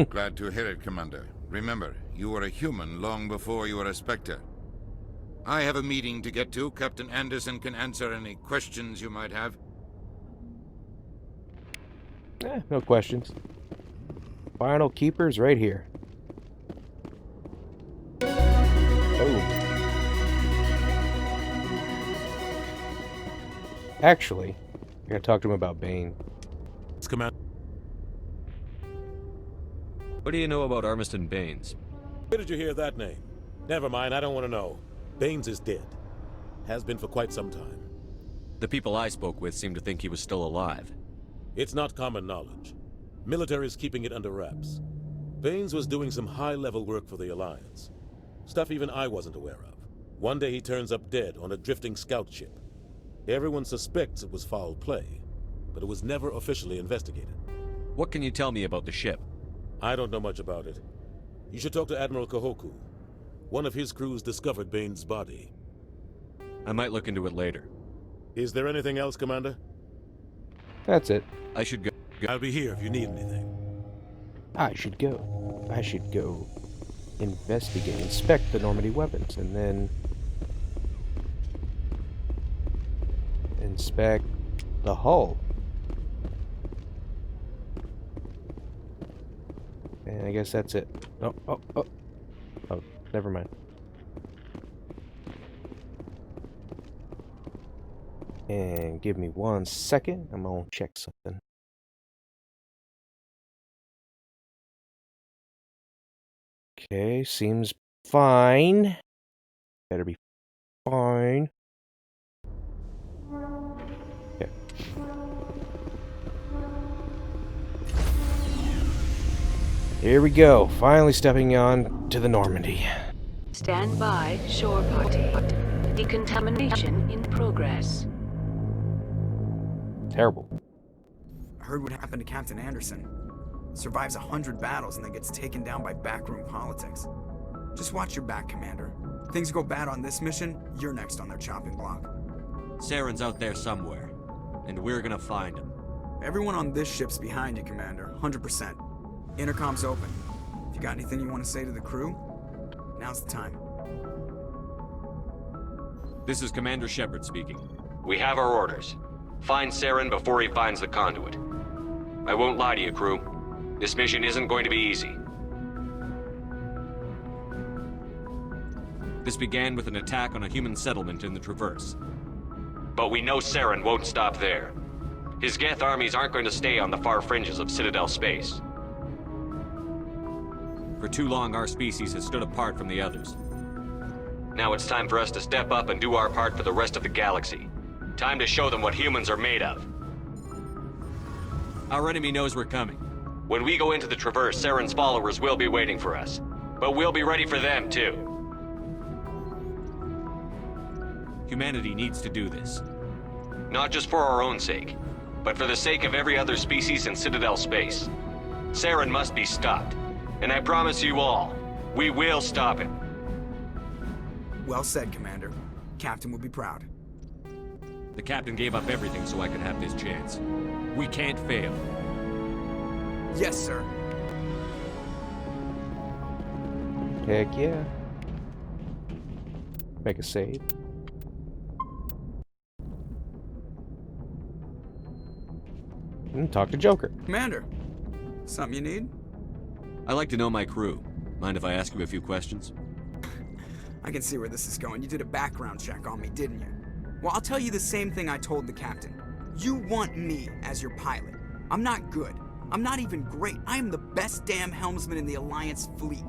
Glad to hear it, Commander. Remember, you were a human long before you were a Spectre. I have a meeting to get to. Captain Anderson can answer any questions you might have. No questions. Final keepers right here. Oh. Actually, I gotta talk to him about Bane. Let's come out. What do you know about Armiston Baines? Where did you hear that name? Never mind, I don't want to know. Baines is dead. Has been for quite some time. The people I spoke with seem to think he was still alive. It's not common knowledge. Military's keeping it under wraps. Baines was doing some high-level work for the Alliance. Stuff even I wasn't aware of. One day he turns up dead on a drifting scout ship. Everyone suspects it was foul play, but it was never officially investigated. What can you tell me about the ship? I don't know much about it. You should talk to Admiral Kahoku. One of his crews discovered Baines' body. I might look into it later. Is there anything else, Commander? That's it. I should go. I'll be here if you need anything. I should go investigate, inspect the Normandy weapons, and then inspect the hull. And I guess that's it. Oh, never mind. And give me 1 second. I'm gonna check something. Okay, seems fine. Better be fine. Okay. Here we go. Finally stepping on to the Normandy. Stand by, shore party. Decontamination in progress. Terrible. I heard what happened to Captain Anderson. Survives 100 battles and then gets taken down by backroom politics. Just watch your back, Commander. If things go bad on this mission, you're next on their chopping block. Saren's out there somewhere. and we're gonna find them. Everyone on this ship's behind you, Commander. 100%. Intercom's open. If you got anything you want to say to the crew, now's the time. This is Commander Shepard speaking. We have our orders. Find Saren before he finds the conduit. I won't lie to you, crew. This mission isn't going to be easy. This began with an attack on a human settlement in the Traverse. But we know Saren won't stop there. His Geth armies aren't going to stay on the far fringes of Citadel space. For too long, our species has stood apart from the others. Now it's time for us to step up and do our part for the rest of the galaxy. Time to show them what humans are made of. Our enemy knows we're coming. When we go into the Traverse, Saren's followers will be waiting for us. But we'll be ready for them, too. Humanity needs to do this. Not just for our own sake, but for the sake of every other species in Citadel space. Saren must be stopped. And I promise you all, we will stop him. Well said, Commander. Captain will be proud. The captain gave up everything so I could have this chance. We can't fail. Yes, sir. Heck yeah. Make a save. And talk to Joker. Commander, something you need? I like to know my crew. Mind if I ask you a few questions? I can see where this is going. You did a background check on me, didn't you? Well, I'll tell you the same thing I told the captain. You want me as your pilot. I'm not good. I'm not even great. I am the best damn helmsman in the Alliance fleet.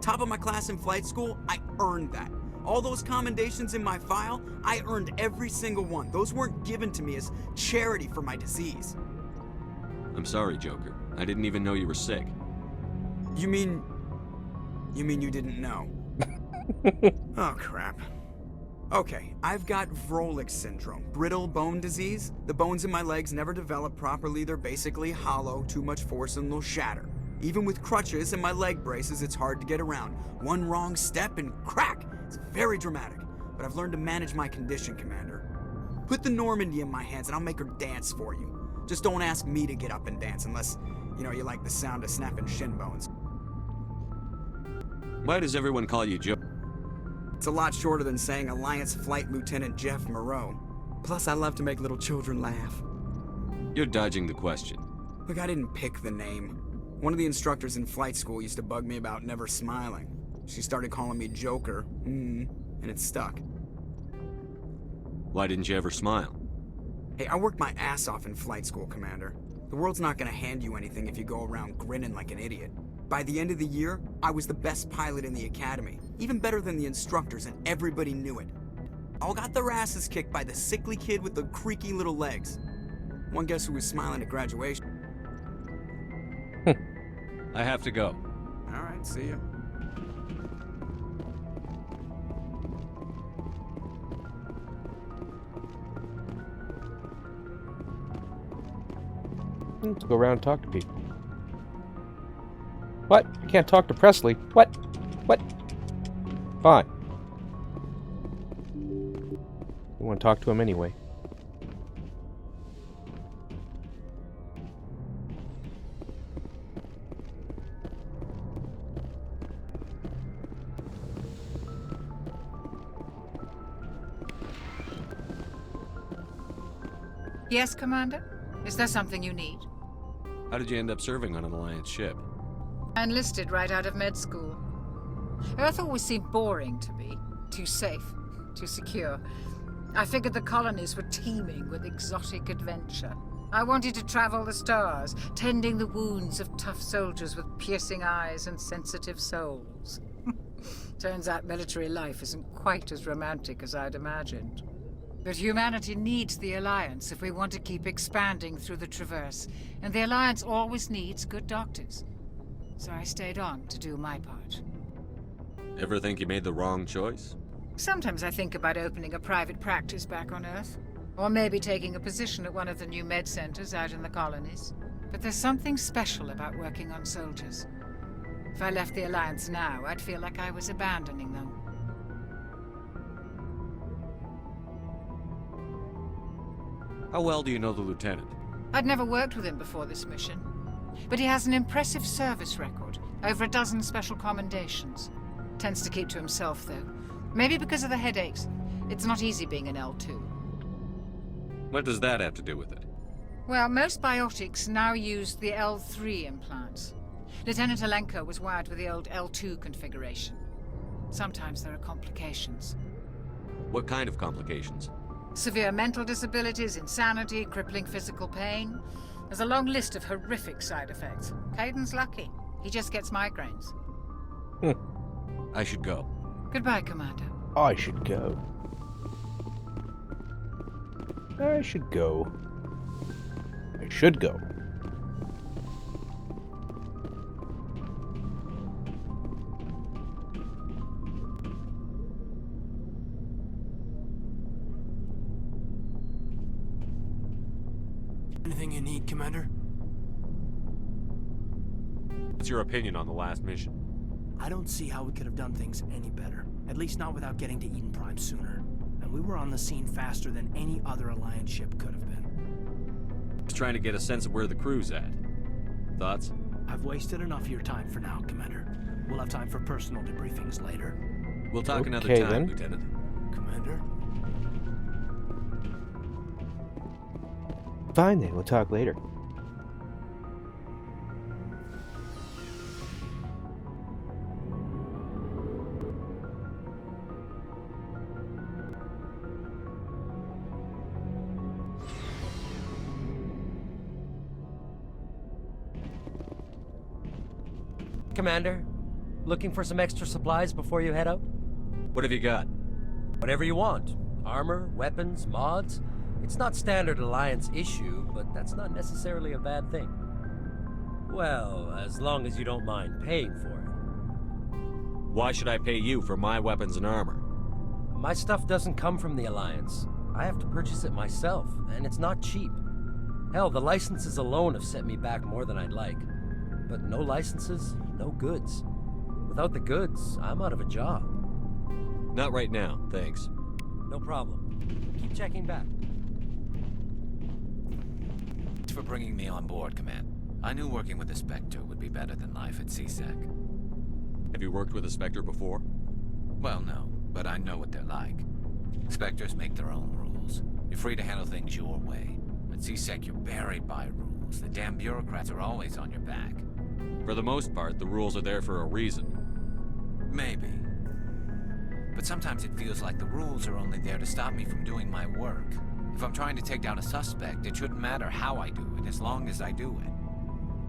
Top of my class in flight school, I earned that. All those commendations in my file, I earned every single one. Those weren't given to me as charity for my disease. I'm sorry, Joker. I didn't even know you were sick. You mean you didn't know? Oh, crap. Okay, I've got Vrolik syndrome, brittle bone disease. The bones in my legs never develop properly. They're basically hollow, too much force and they'll shatter. Even with crutches and my leg braces, it's hard to get around. One wrong step and crack! It's very dramatic, but I've learned to manage my condition, Commander. Put the Normandy in my hands and I'll make her dance for you. Just don't ask me to get up and dance unless, you like the sound of snapping shin bones. Why does everyone call you Joe? It's a lot shorter than saying Alliance Flight Lieutenant Jeff Moreau. Plus, I love to make little children laugh. You're dodging the question. Look, I didn't pick the name. One of the instructors in flight school used to bug me about never smiling. She started calling me Joker, and it stuck. Why didn't you ever smile? Hey, I worked my ass off in flight school, Commander. The world's not gonna hand you anything if you go around grinning like an idiot. By the end of the year, I was the best pilot in the academy, even better than the instructors, and everybody knew it. All got their asses kicked by the sickly kid with the creaky little legs. One guess who was smiling at graduation? I have to go. All right, see ya. Let's go around and talk to people. What? I can't talk to Presley. What? What? Fine. I want to talk to him anyway. Yes, Commander? Is there something you need? How did you end up serving on an Alliance ship? I enlisted right out of med school. Earth always seemed boring to me. Too safe, too secure. I figured the colonies were teeming with exotic adventure. I wanted to travel the stars, tending the wounds of tough soldiers with piercing eyes and sensitive souls. Turns out military life isn't quite as romantic as I'd imagined. But humanity needs the Alliance if we want to keep expanding through the Traverse, and the Alliance always needs good doctors. So I stayed on to do my part. Ever think you made the wrong choice? Sometimes I think about opening a private practice back on Earth. Or maybe taking a position at one of the new med centers out in the colonies. But there's something special about working on soldiers. If I left the Alliance now, I'd feel like I was abandoning them. How well do you know the lieutenant? I'd never worked with him before this mission. But he has an impressive service record, over a dozen special commendations. Tends to keep to himself, though. Maybe because of the headaches. It's not easy being an L2. What does that have to do with it? Well, most biotics now use the L3 implants. Lieutenant Alenko was wired with the old L2 configuration. Sometimes there are complications. What kind of complications? Severe mental disabilities, insanity, crippling physical pain. There's a long list of horrific side effects. Caden's lucky. He just gets migraines. I should go. Goodbye, Commander. I should go. I should go. I should go. Anything you need, Commander? What's your opinion on the last mission? I don't see how we could have done things any better. At least not without getting to Eden Prime sooner. And we were on the scene faster than any other Alliance ship could have been. Just trying to get a sense of where the crew's at. Thoughts? I've wasted enough of your time for now, Commander. We'll have time for personal debriefings later. We'll talk another Okay, time, then. Lieutenant. Commander? Fine then, we'll talk later. Commander, looking for some extra supplies before you head out? What have you got? Whatever you want. Armor, weapons, mods. It's not standard Alliance issue, but that's not necessarily a bad thing. Well, as long as you don't mind paying for it. Why should I pay you for my weapons and armor? My stuff doesn't come from the Alliance. I have to purchase it myself, and it's not cheap. Hell, the licenses alone have set me back more than I'd like. But no licenses, no goods. Without the goods, I'm out of a job. Not right now, thanks. No problem. Keep checking back. Thanks for bringing me on board, Command. I knew working with the Spectre would be better than life at CSEC. Have you worked with a Spectre before? Well, no, but I know what they're like. Spectres make their own rules. You're free to handle things your way. At CSEC, you're buried by rules. The damn bureaucrats are always on your back. For the most part, the rules are there for a reason. Maybe. But sometimes it feels like the rules are only there to stop me from doing my work. If I'm trying to take down a suspect, it shouldn't matter how I do it, as long as I do it.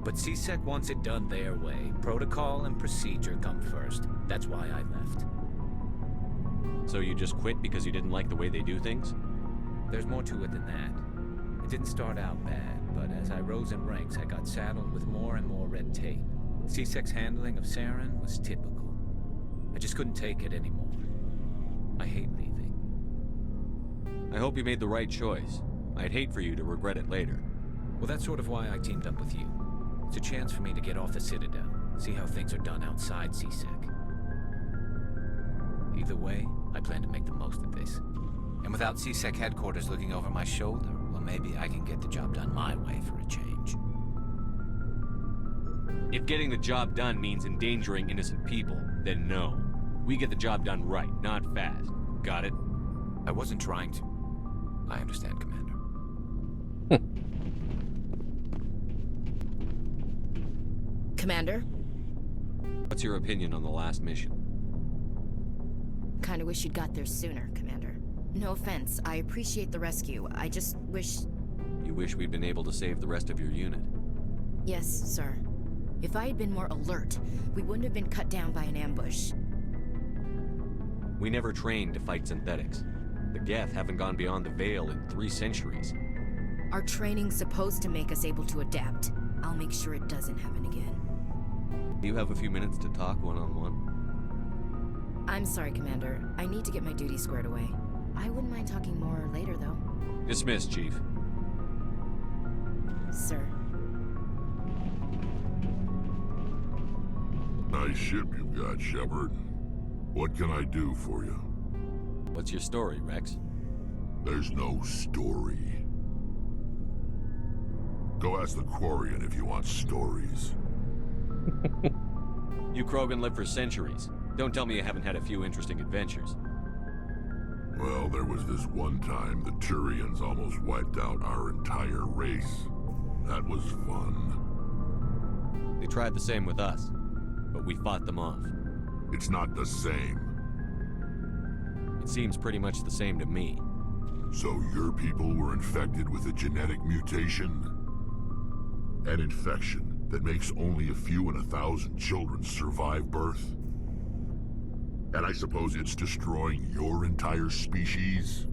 But CSEC wants it done their way. Protocol and procedure come first. That's why I left. So you just quit because you didn't like the way they do things? There's more to it than that. It didn't start out bad, but as I rose in ranks, I got saddled with more and more red tape. CSEC's handling of Saren was typical. I just couldn't take it anymore. I hate leaving. I hope you made the right choice. I'd hate for you to regret it later. Well, that's sort of why I teamed up with you. It's a chance for me to get off the Citadel, see how things are done outside CSEC. Either way, I plan to make the most of this. And without CSEC headquarters looking over my shoulder, well, maybe I can get the job done my way for a change. If getting the job done means endangering innocent people, then no. We get the job done right, not fast. Got it? I wasn't trying to. I understand, Commander. Commander? What's your opinion on the last mission? Kinda wish you'd got there sooner, Commander. No offense, I appreciate the rescue. I just wish... You wish we'd been able to save the rest of your unit? Yes, sir. If I had been more alert, we wouldn't have been cut down by an ambush. We never trained to fight synthetics. The Geth haven't gone beyond the Veil in 3 centuries. Our training's supposed to make us able to adapt. I'll make sure it doesn't happen again. Do you have a few minutes to talk one-on-one? I'm sorry, Commander. I need to get my duties squared away. I wouldn't mind talking more later, though. Dismissed, Chief. Sir. Nice ship you've got, Shepard. What can I do for you? What's your story, Rex? There's no story. Go ask the Quarian if you want stories. You Krogan live for centuries. Don't tell me you haven't had a few interesting adventures. Well, there was this one time the Turians almost wiped out our entire race. That was fun. They tried the same with us, but we fought them off. It's not the same. It seems pretty much the same to me. So your people were infected with a genetic mutation? An infection that makes only a few in 1,000 children survive birth? And I suppose it's destroying your entire species?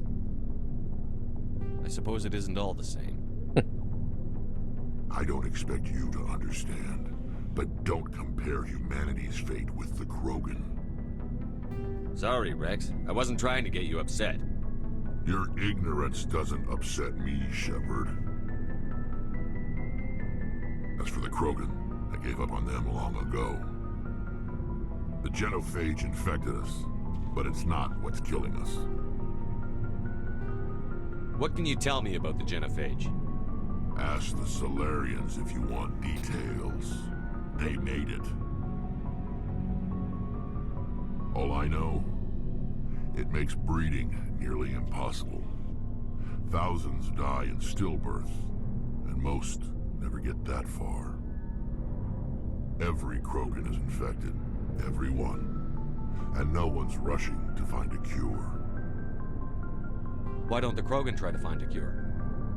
I suppose it isn't all the same. I don't expect you to understand, but don't compare humanity's fate with the Krogan. Sorry, Rex. I wasn't trying to get you upset. Your ignorance doesn't upset me, Shepard. As for the Krogan, I gave up on them long ago. The genophage infected us, but it's not what's killing us. What can you tell me about the genophage? Ask the Solarians if you want details. They made it. All I know, it makes breeding nearly impossible. Thousands die in stillbirth, and most never get that far. Every Krogan is infected. Every one. And no one's rushing to find a cure. Why don't the Krogan try to find a cure?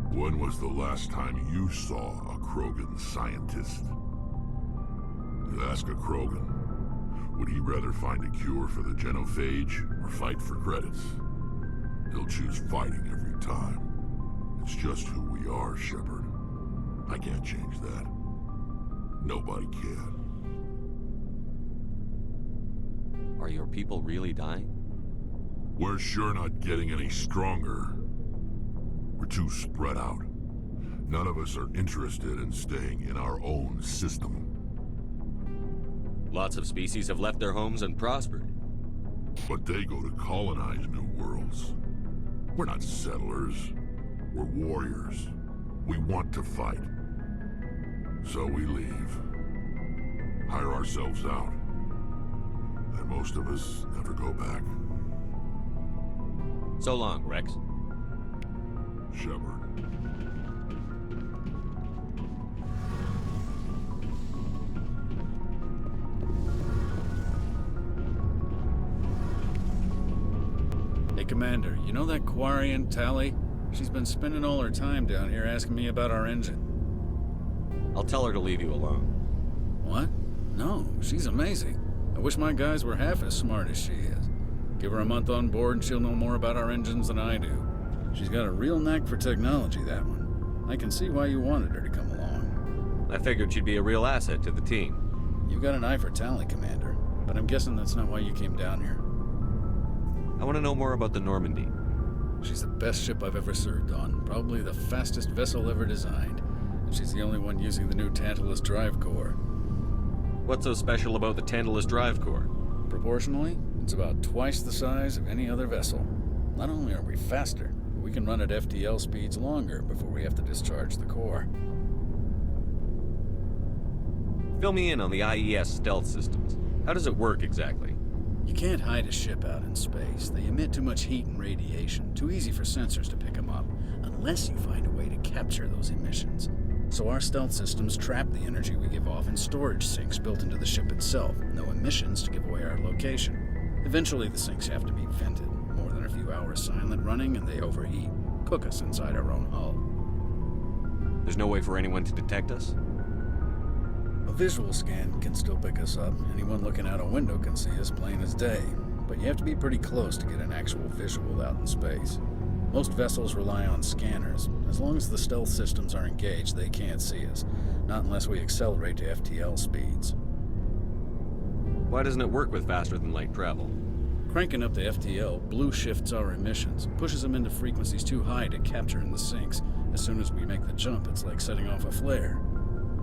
When was the last time you saw a Krogan scientist? You ask a Krogan, would he rather find a cure for the genophage or fight for credits? He'll choose fighting every time. It's just who we are, Shepard. I can't change that. Nobody can. Are your people really dying? We're sure not getting any stronger. We're too spread out. None of us are interested in staying in our own system. Lots of species have left their homes and prospered. But they go to colonize new worlds. We're not settlers. We're warriors. We want to fight. So we leave. Hire ourselves out. And most of us never go back. So long, Rex. Shepard. Hey, Commander, you know that Quarian, Tali? She's been spending all her time down here asking me about our engine. I'll tell her to leave you alone. What? No, she's amazing. I wish my guys were half as smart as she is. Give her a month on board and she'll know more about our engines than I do. She's got a real knack for technology, that one. I can see why you wanted her to come along. I figured she'd be a real asset to the team. You've got an eye for Tali, Commander, but I'm guessing that's not why you came down here. I want to know more about the Normandy. She's the best ship I've ever served on, probably the fastest vessel ever designed. And she's the only one using the new Tantalus drive core. What's so special about the Tantalus drive core? Proportionally, it's about twice the size of any other vessel. Not only are we faster, but we can run at FTL speeds longer before we have to discharge the core. Fill me in on the IES stealth systems. How does it work exactly? You can't hide a ship out in space. They emit too much heat and radiation, too easy for sensors to pick them up, unless you find a way to capture those emissions. So our stealth systems trap the energy we give off in storage sinks built into the ship itself. No emissions to give away our location. Eventually the sinks have to be vented. More than a few hours silent running and they overheat. Cook us inside our own hull. There's no way for anyone to detect us? A visual scan can still pick us up. Anyone looking out a window can see us plain as day. But you have to be pretty close to get an actual visual out in space. Most vessels rely on scanners. As long as the stealth systems are engaged, they can't see us. Not unless we accelerate to FTL speeds. Why doesn't it work with faster-than-light travel? Cranking up the FTL blue shifts our emissions, pushes them into frequencies too high to capture in the sinks. As soon as we make the jump, it's like setting off a flare.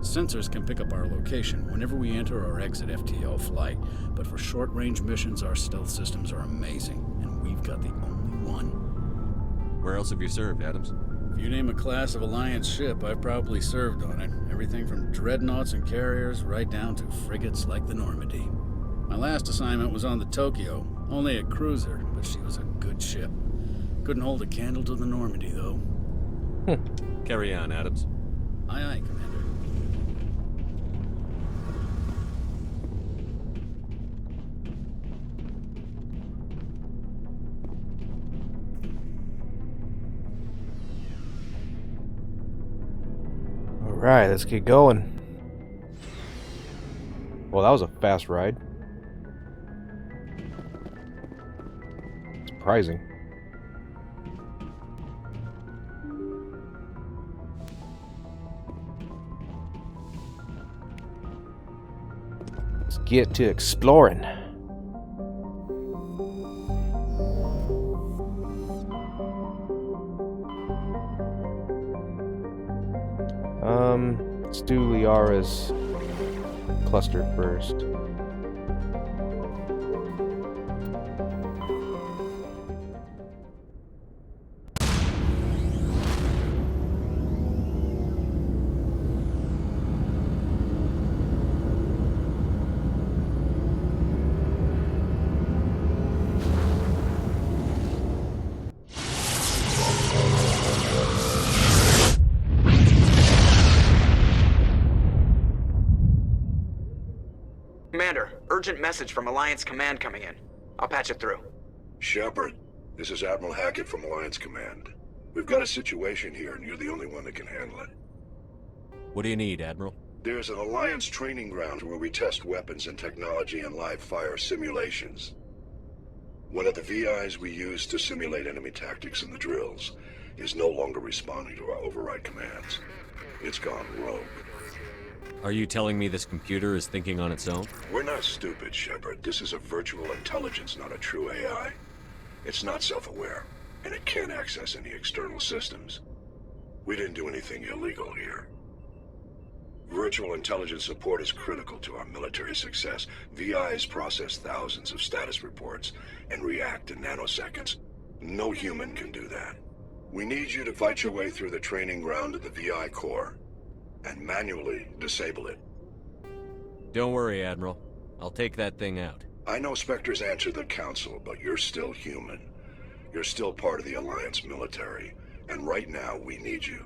Sensors can pick up our location whenever we enter or exit FTL flight, but for short-range missions, our stealth systems are amazing, and we've got the only one. Where else have you served, Adams? If you name a class of Alliance ship, I've probably served on it. Everything from dreadnoughts and carriers right down to frigates like the Normandy. My last assignment was on the Tokyo, only a cruiser, but she was a good ship. Couldn't hold a candle to the Normandy, though. Carry on, Adams. Aye, aye, Commander. Alright, let's get going. Well, that was a fast ride. Surprising. Let's get to exploring. Let's do Liara's cluster first. Commander, urgent message from Alliance Command coming in. I'll patch it through. Shepard, this is Admiral Hackett from Alliance Command. We've got a situation here, and you're the only one that can handle it. What do you need, Admiral? There's an Alliance training ground where we test weapons and technology in live fire simulations. One of the VIs we use to simulate enemy tactics in the drills is no longer responding to our override commands. It's gone rogue. Are you telling me this computer is thinking on its own? We're not stupid, Shepard. This is a virtual intelligence, not a true AI. It's not self-aware, and it can't access any external systems. We didn't do anything illegal here. Virtual intelligence support is critical to our military success. VIs process thousands of status reports and react in nanoseconds. No human can do that. We need you to fight your way through the training ground of the VI core and manually disable it. Don't worry, Admiral. I'll take that thing out. I know Spectres answer the Council, but you're still human. You're still part of the Alliance military, and right now we need you.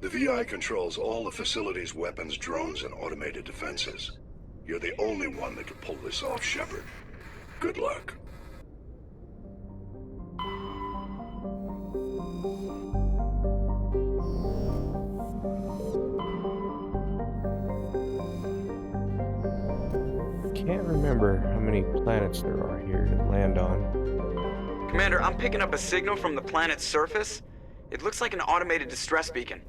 The VI controls all the facility's weapons, drones, and automated defenses. You're the only one that can pull this off, Shepard. Good luck. Can't remember how many planets there are here to land on. Commander, I'm picking up a signal from the planet's surface. It looks like an automated distress beacon.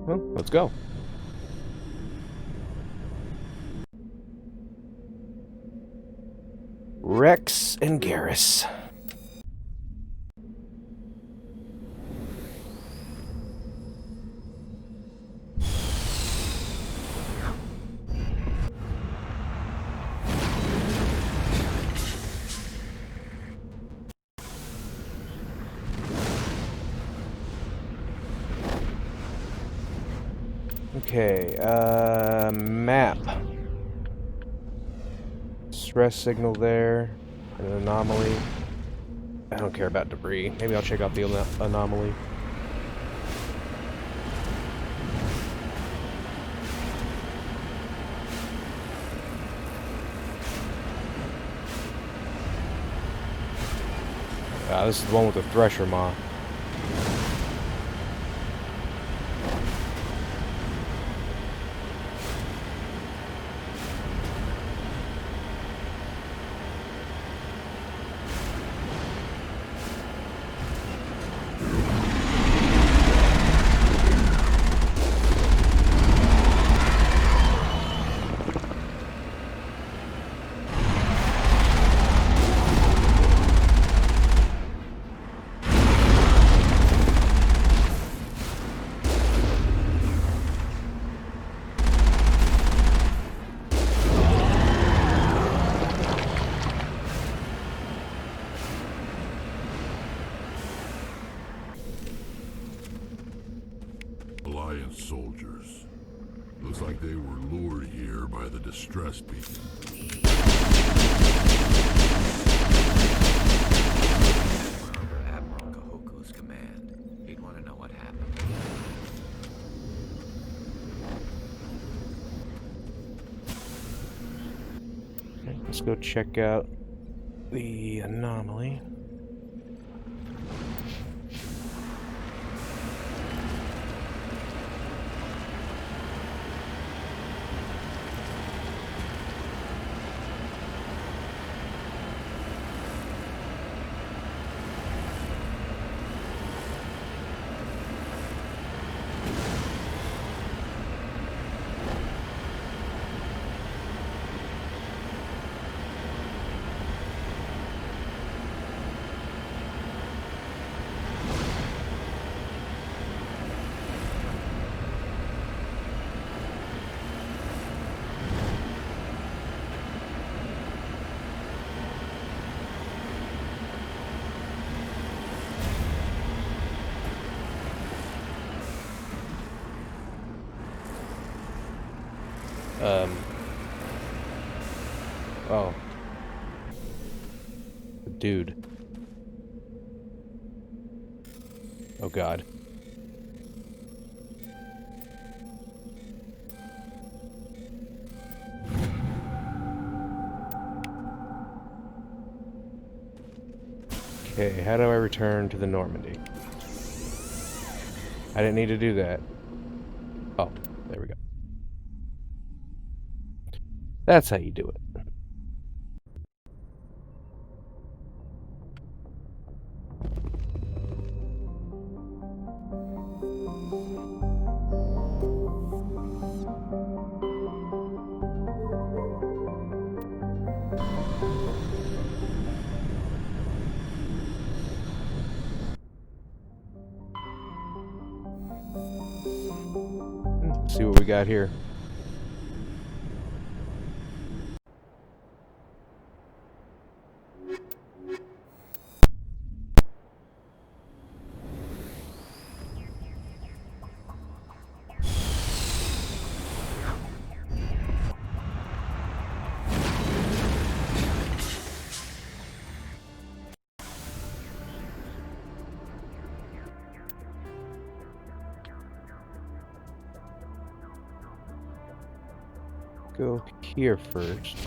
Well, let's go. Rex and Garrus. Okay, map. Stress signal there. An anomaly. I don't care about debris. Maybe I'll check out the anomaly. This is the one with the Thresher Maw. like they were lured here by the distress beacon. Under Admiral Kahoku's command, he'd want to know what happened. Okay, let's go check out the anomaly. Oh. Dude. Oh god. Okay, how do I return to the Normandy? I didn't need to do that. Oh, there we go. That's how you do it. See what we got here. Go here first.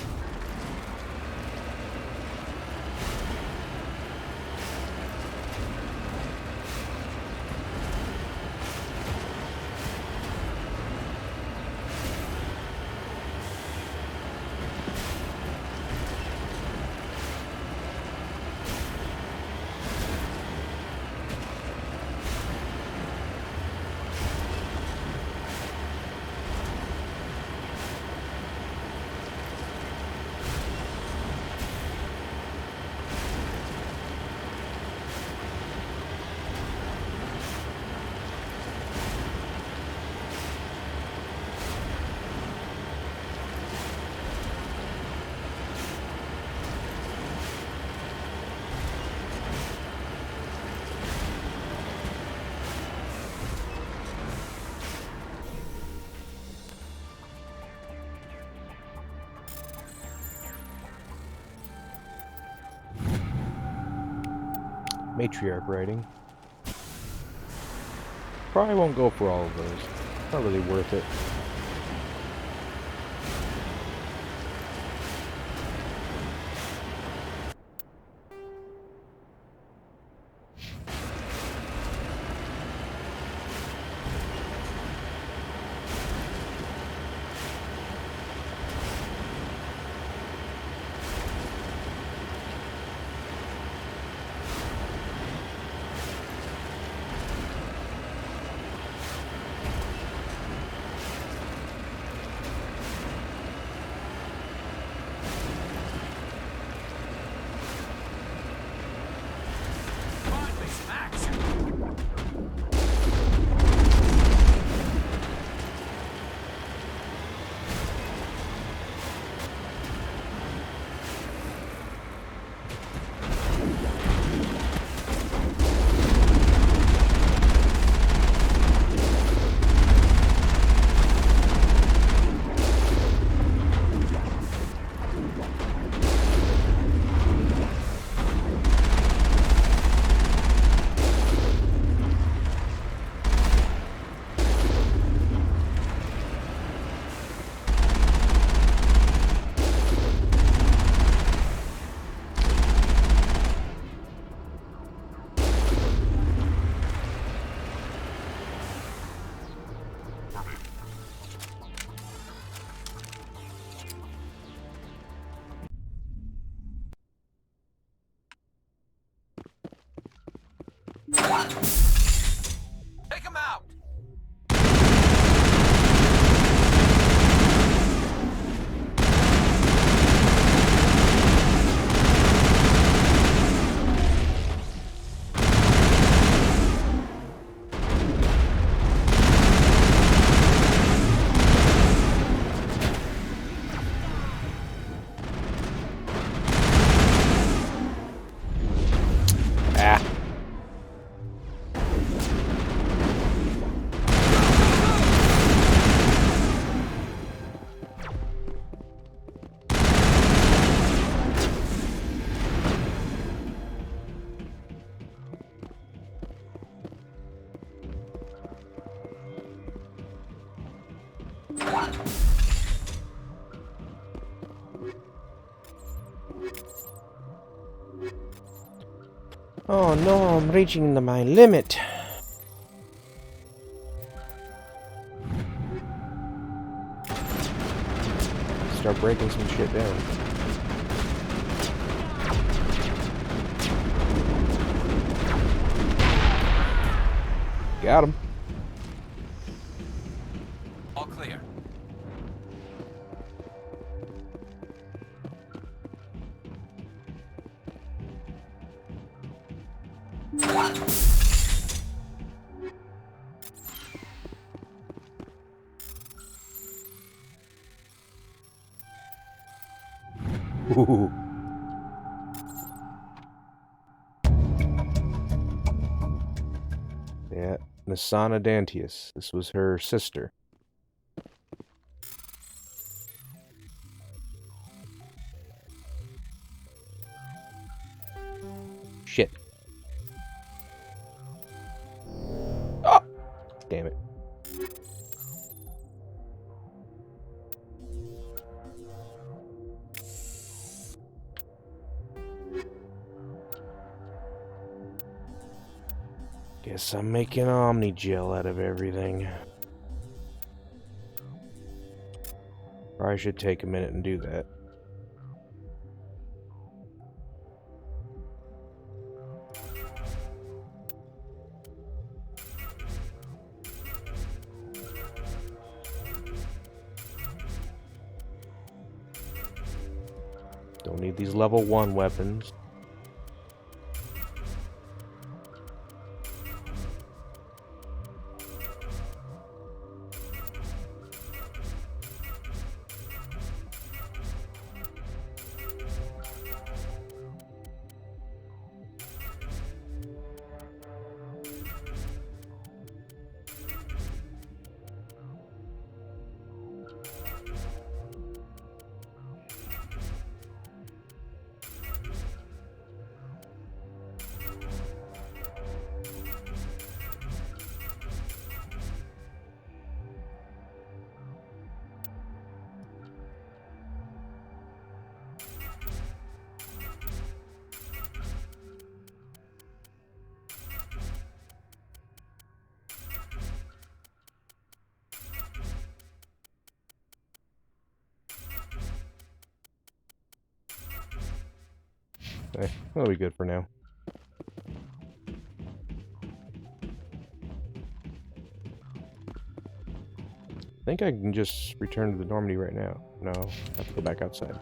Matriarch writing. Probably won't go for all of those. Not really worth it. Oh no, I'm reaching my limit. Start breaking some shit down. Got him. All clear. Ooh. Yeah, Nasana Dantius. This was her sister. Shit. Oh! Damn it. Guess I'm making Omni Gel out of everything. Or I should take a minute and do that. Don't need these level 1 weapons. Okay, that'll be good for now. I think I can just return to the Normandy right now. No, I have to go back outside.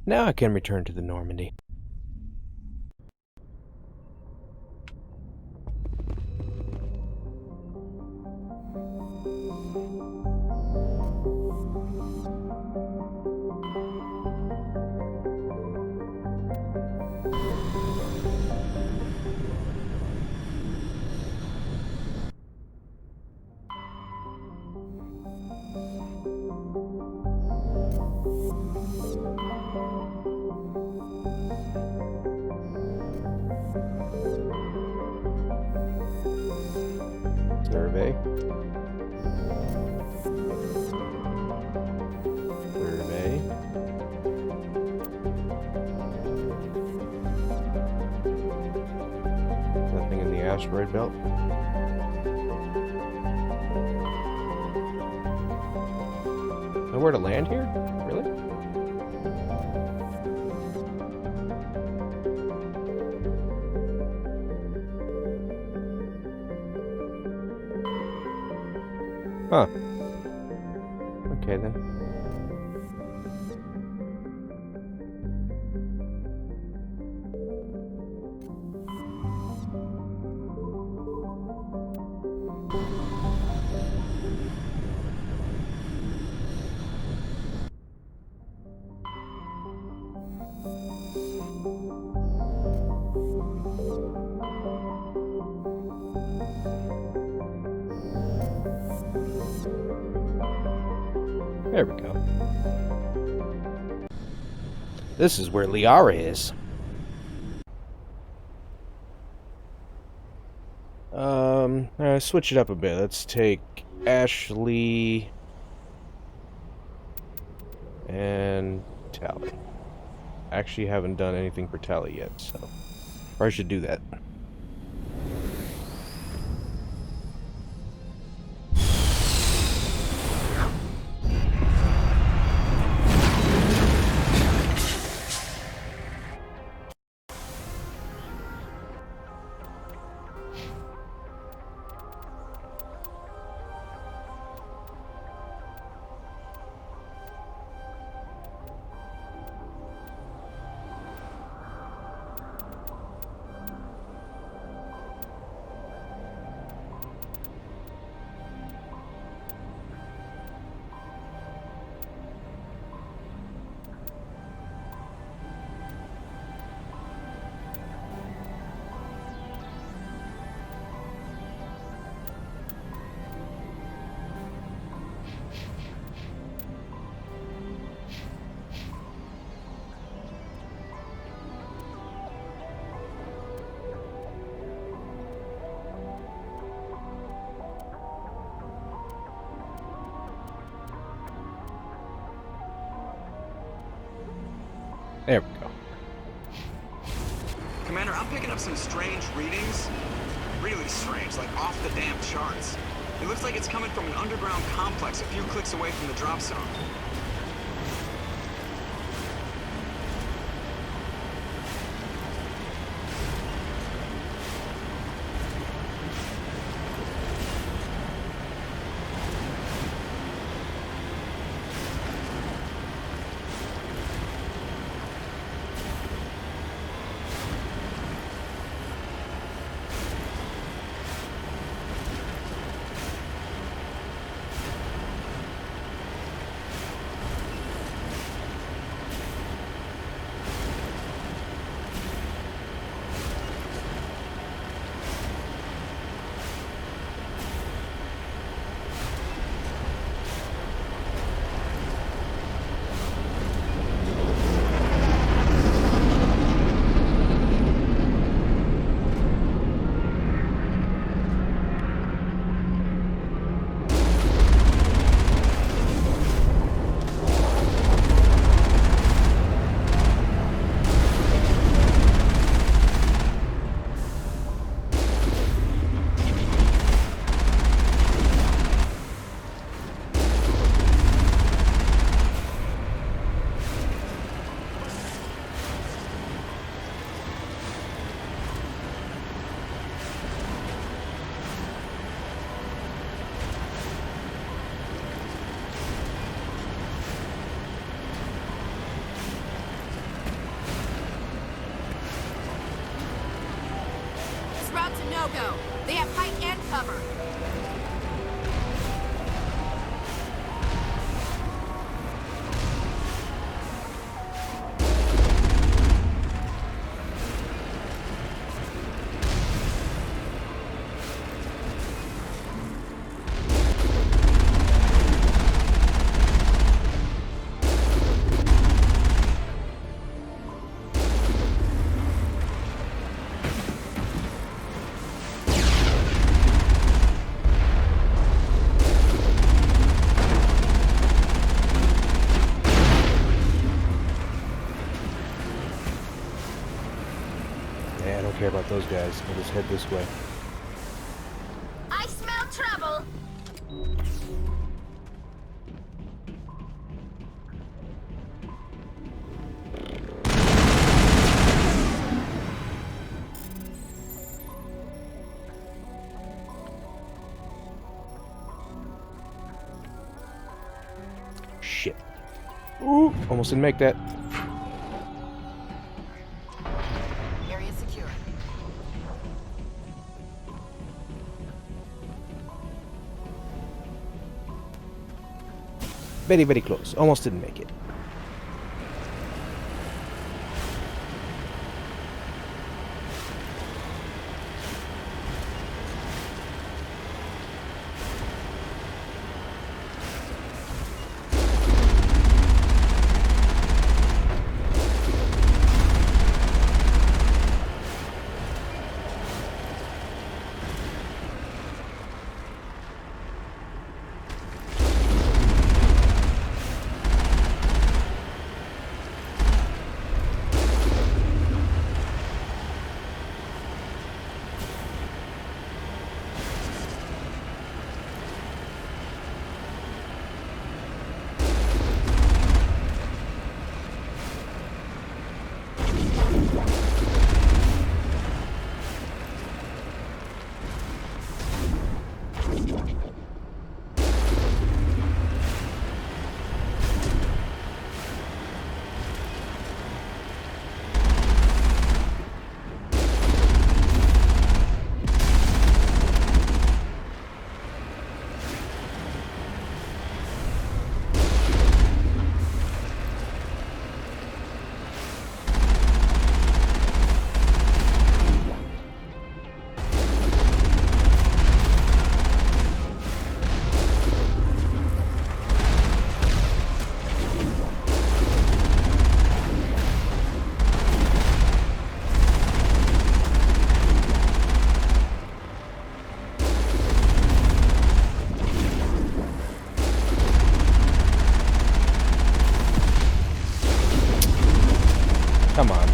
Now I can return to the Normandy. Survey. Survey. Nothing in the asteroid belt. Nowhere to land here? Really? Huh. Okay then. There we go. This is where Liara is. Switch it up a bit. Let's take Ashley and Tally. Actually haven't done anything for Tally yet, so I should do that. There we go. Commander, I'm picking up some strange readings. Really strange, like off the damn charts. It looks like it's coming from an underground complex a few clicks away from the drop zone. No-go. They have height and cover. I don't care about those guys. I'll just head this way. I smell trouble. Shit. Ooh, almost didn't make that. Area secure. Very, very close. Almost didn't make it. Come on.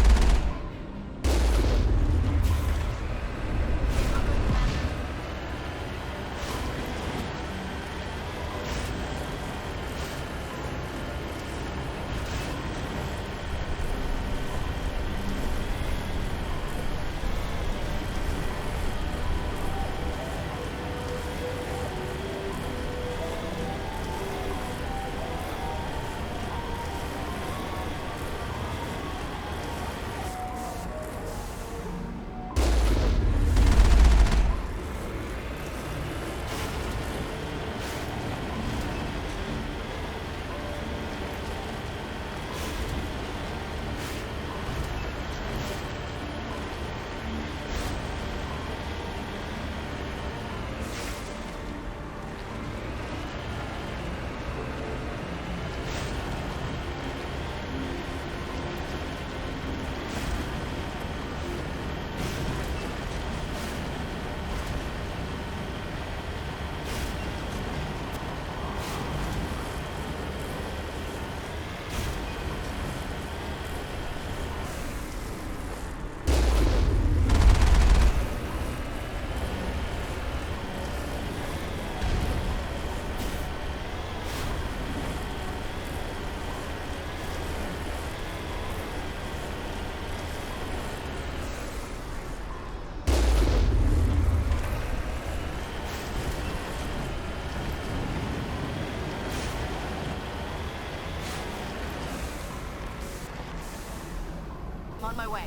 I'm on my way.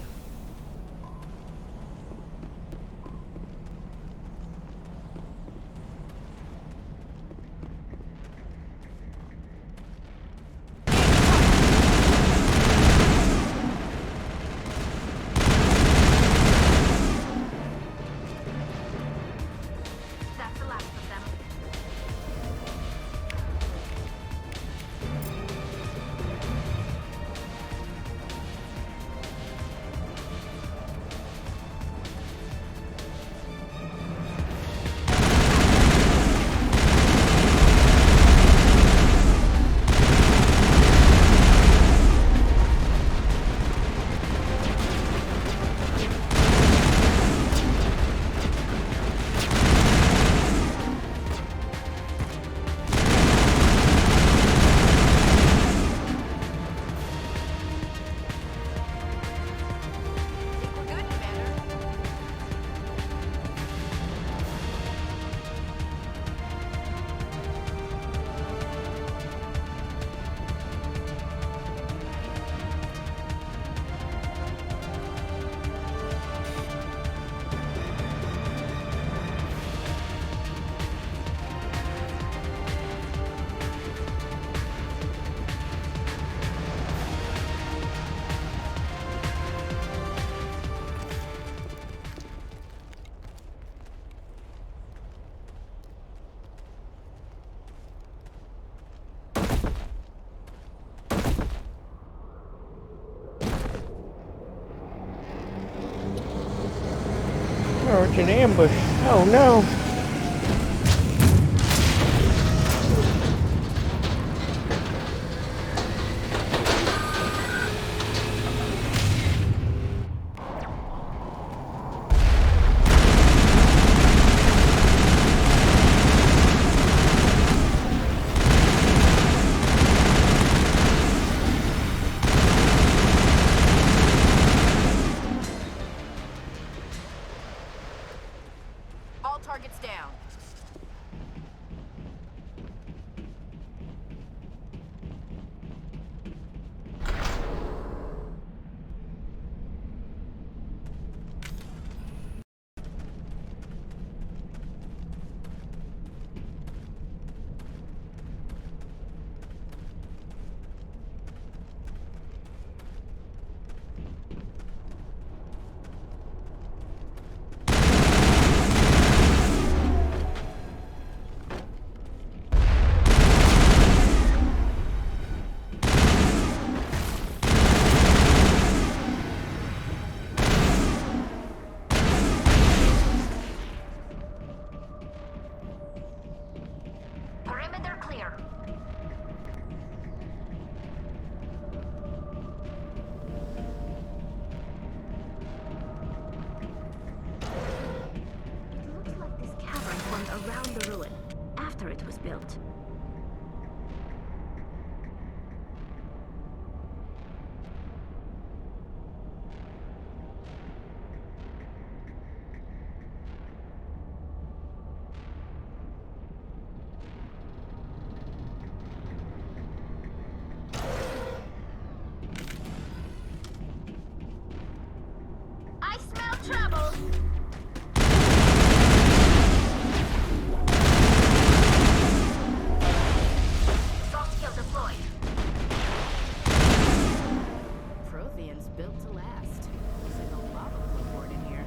That's the last of them. Oh, it's an ambush. Oh no. All targets down. the ruin, after it was built. I smell trouble. Soft skill deployed. Protheans built to last. There's a no lava report in here.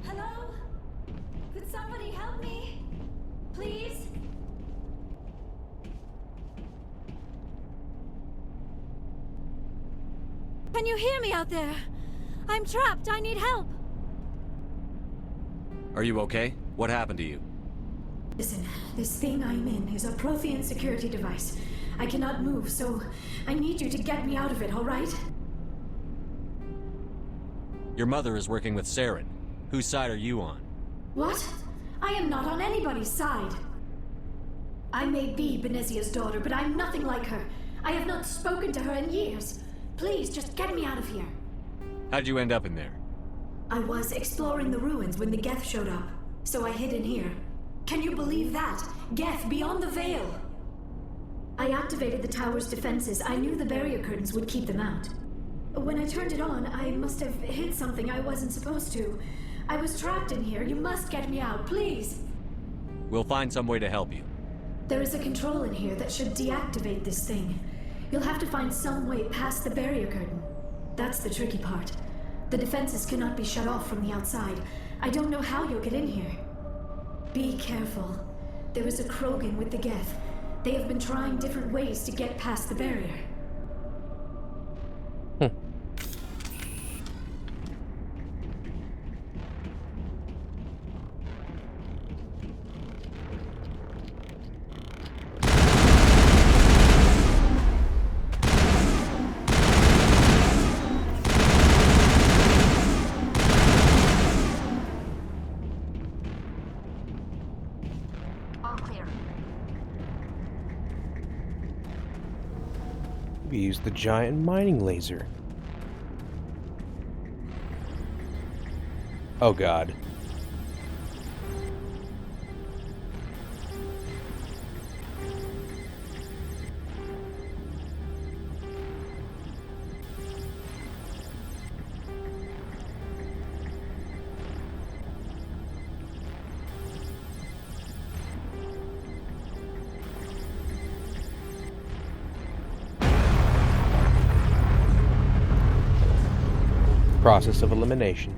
Hello? Could somebody help me? Please? Can you hear me out there? I'm trapped. I need help. Are you okay? What happened to you? Listen, this thing I'm in is a Prothean security device. I cannot move, so I need you to get me out of it, all right? Your mother is working with Saren. Whose side are you on? What? I am not on anybody's side. I may be Benezia's daughter, but I'm nothing like her. I have not spoken to her in years. Please, just get me out of here. How'd you end up in there? I was exploring the ruins when the Geth showed up, so I hid in here. Can you believe that? Geth, beyond the veil! I activated the tower's defenses. I knew the barrier curtains would keep them out. When I turned it on, I must have hit something I wasn't supposed to. I was trapped in here. You must get me out, please! We'll find some way to help you. There is a control in here that should deactivate this thing. You'll have to find some way past the barrier curtain. That's the tricky part. The defenses cannot be shut off from the outside. I don't know how you'll get in here. Be careful. There is a Krogan with the Geth. They have been trying different ways to get past the barrier. All clear. We use the giant mining laser. Oh god. Process of elimination.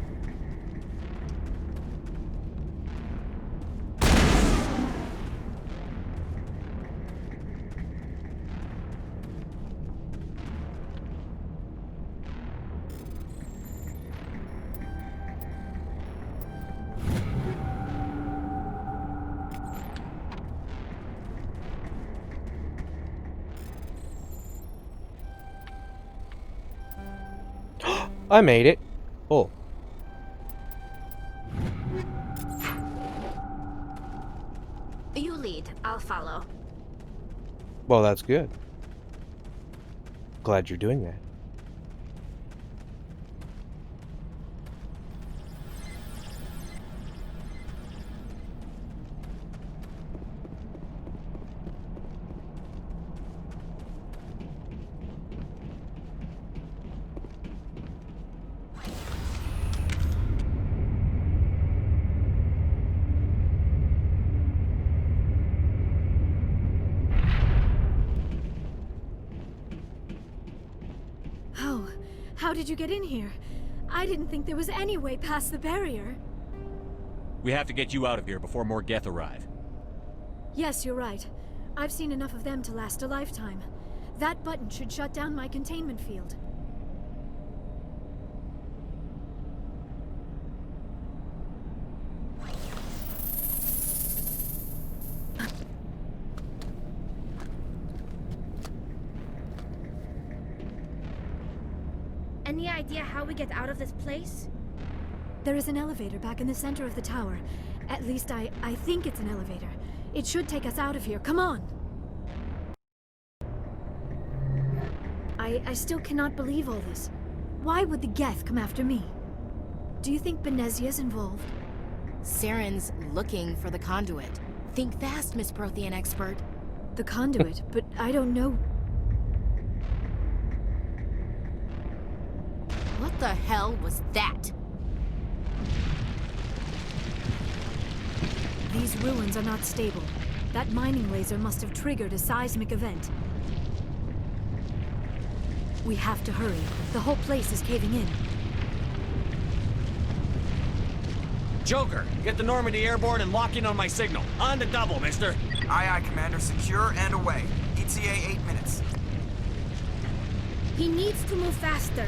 I made it. Oh. You lead. I'll follow. Well, that's good. Glad you're doing that. How did you get in here? I didn't think there was any way past the barrier. We have to get you out of here before more Geth arrive. Yes, you're right. I've seen enough of them to last a lifetime. That button should shut down my containment field. Any idea how we get out of this place? There is an elevator back in the center of the tower. At least I think it's an elevator. It should take us out of here. Come on! I still cannot believe all this. Why would the Geth come after me? Do you think Benezia's involved? Saren's looking for the conduit. Think fast, Miss Prothean expert. The conduit? But I don't know. What the hell was that? These ruins are not stable. That mining laser must have triggered a seismic event. We have to hurry. The whole place is caving in. Joker, get the Normandy airborne and lock in on my signal. On the double, mister. Aye, aye, Commander. Secure and away. ETA 8 minutes. He needs to move faster.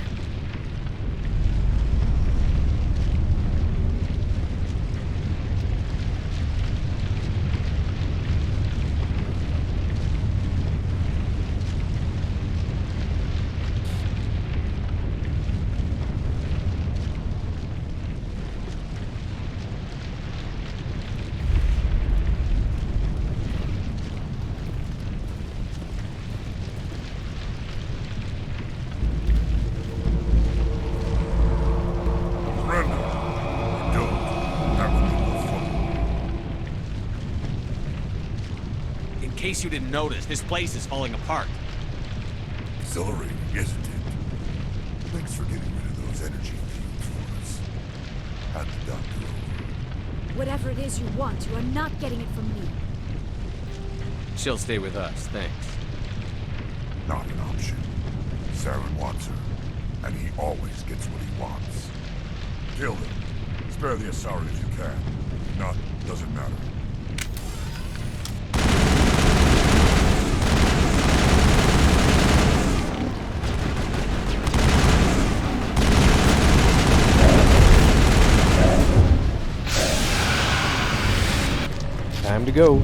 In case you didn't notice, this place is falling apart. Exhilarating, isn't it? Thanks for getting rid of those energy fields for us. Hand the doctor over. Whatever it is you want, you are not getting it from me. She'll stay with us, thanks. Not an option. Saren wants her, and he always gets what he wants. Kill him. Spare the Asari if you can. If not, doesn't matter. Time to go.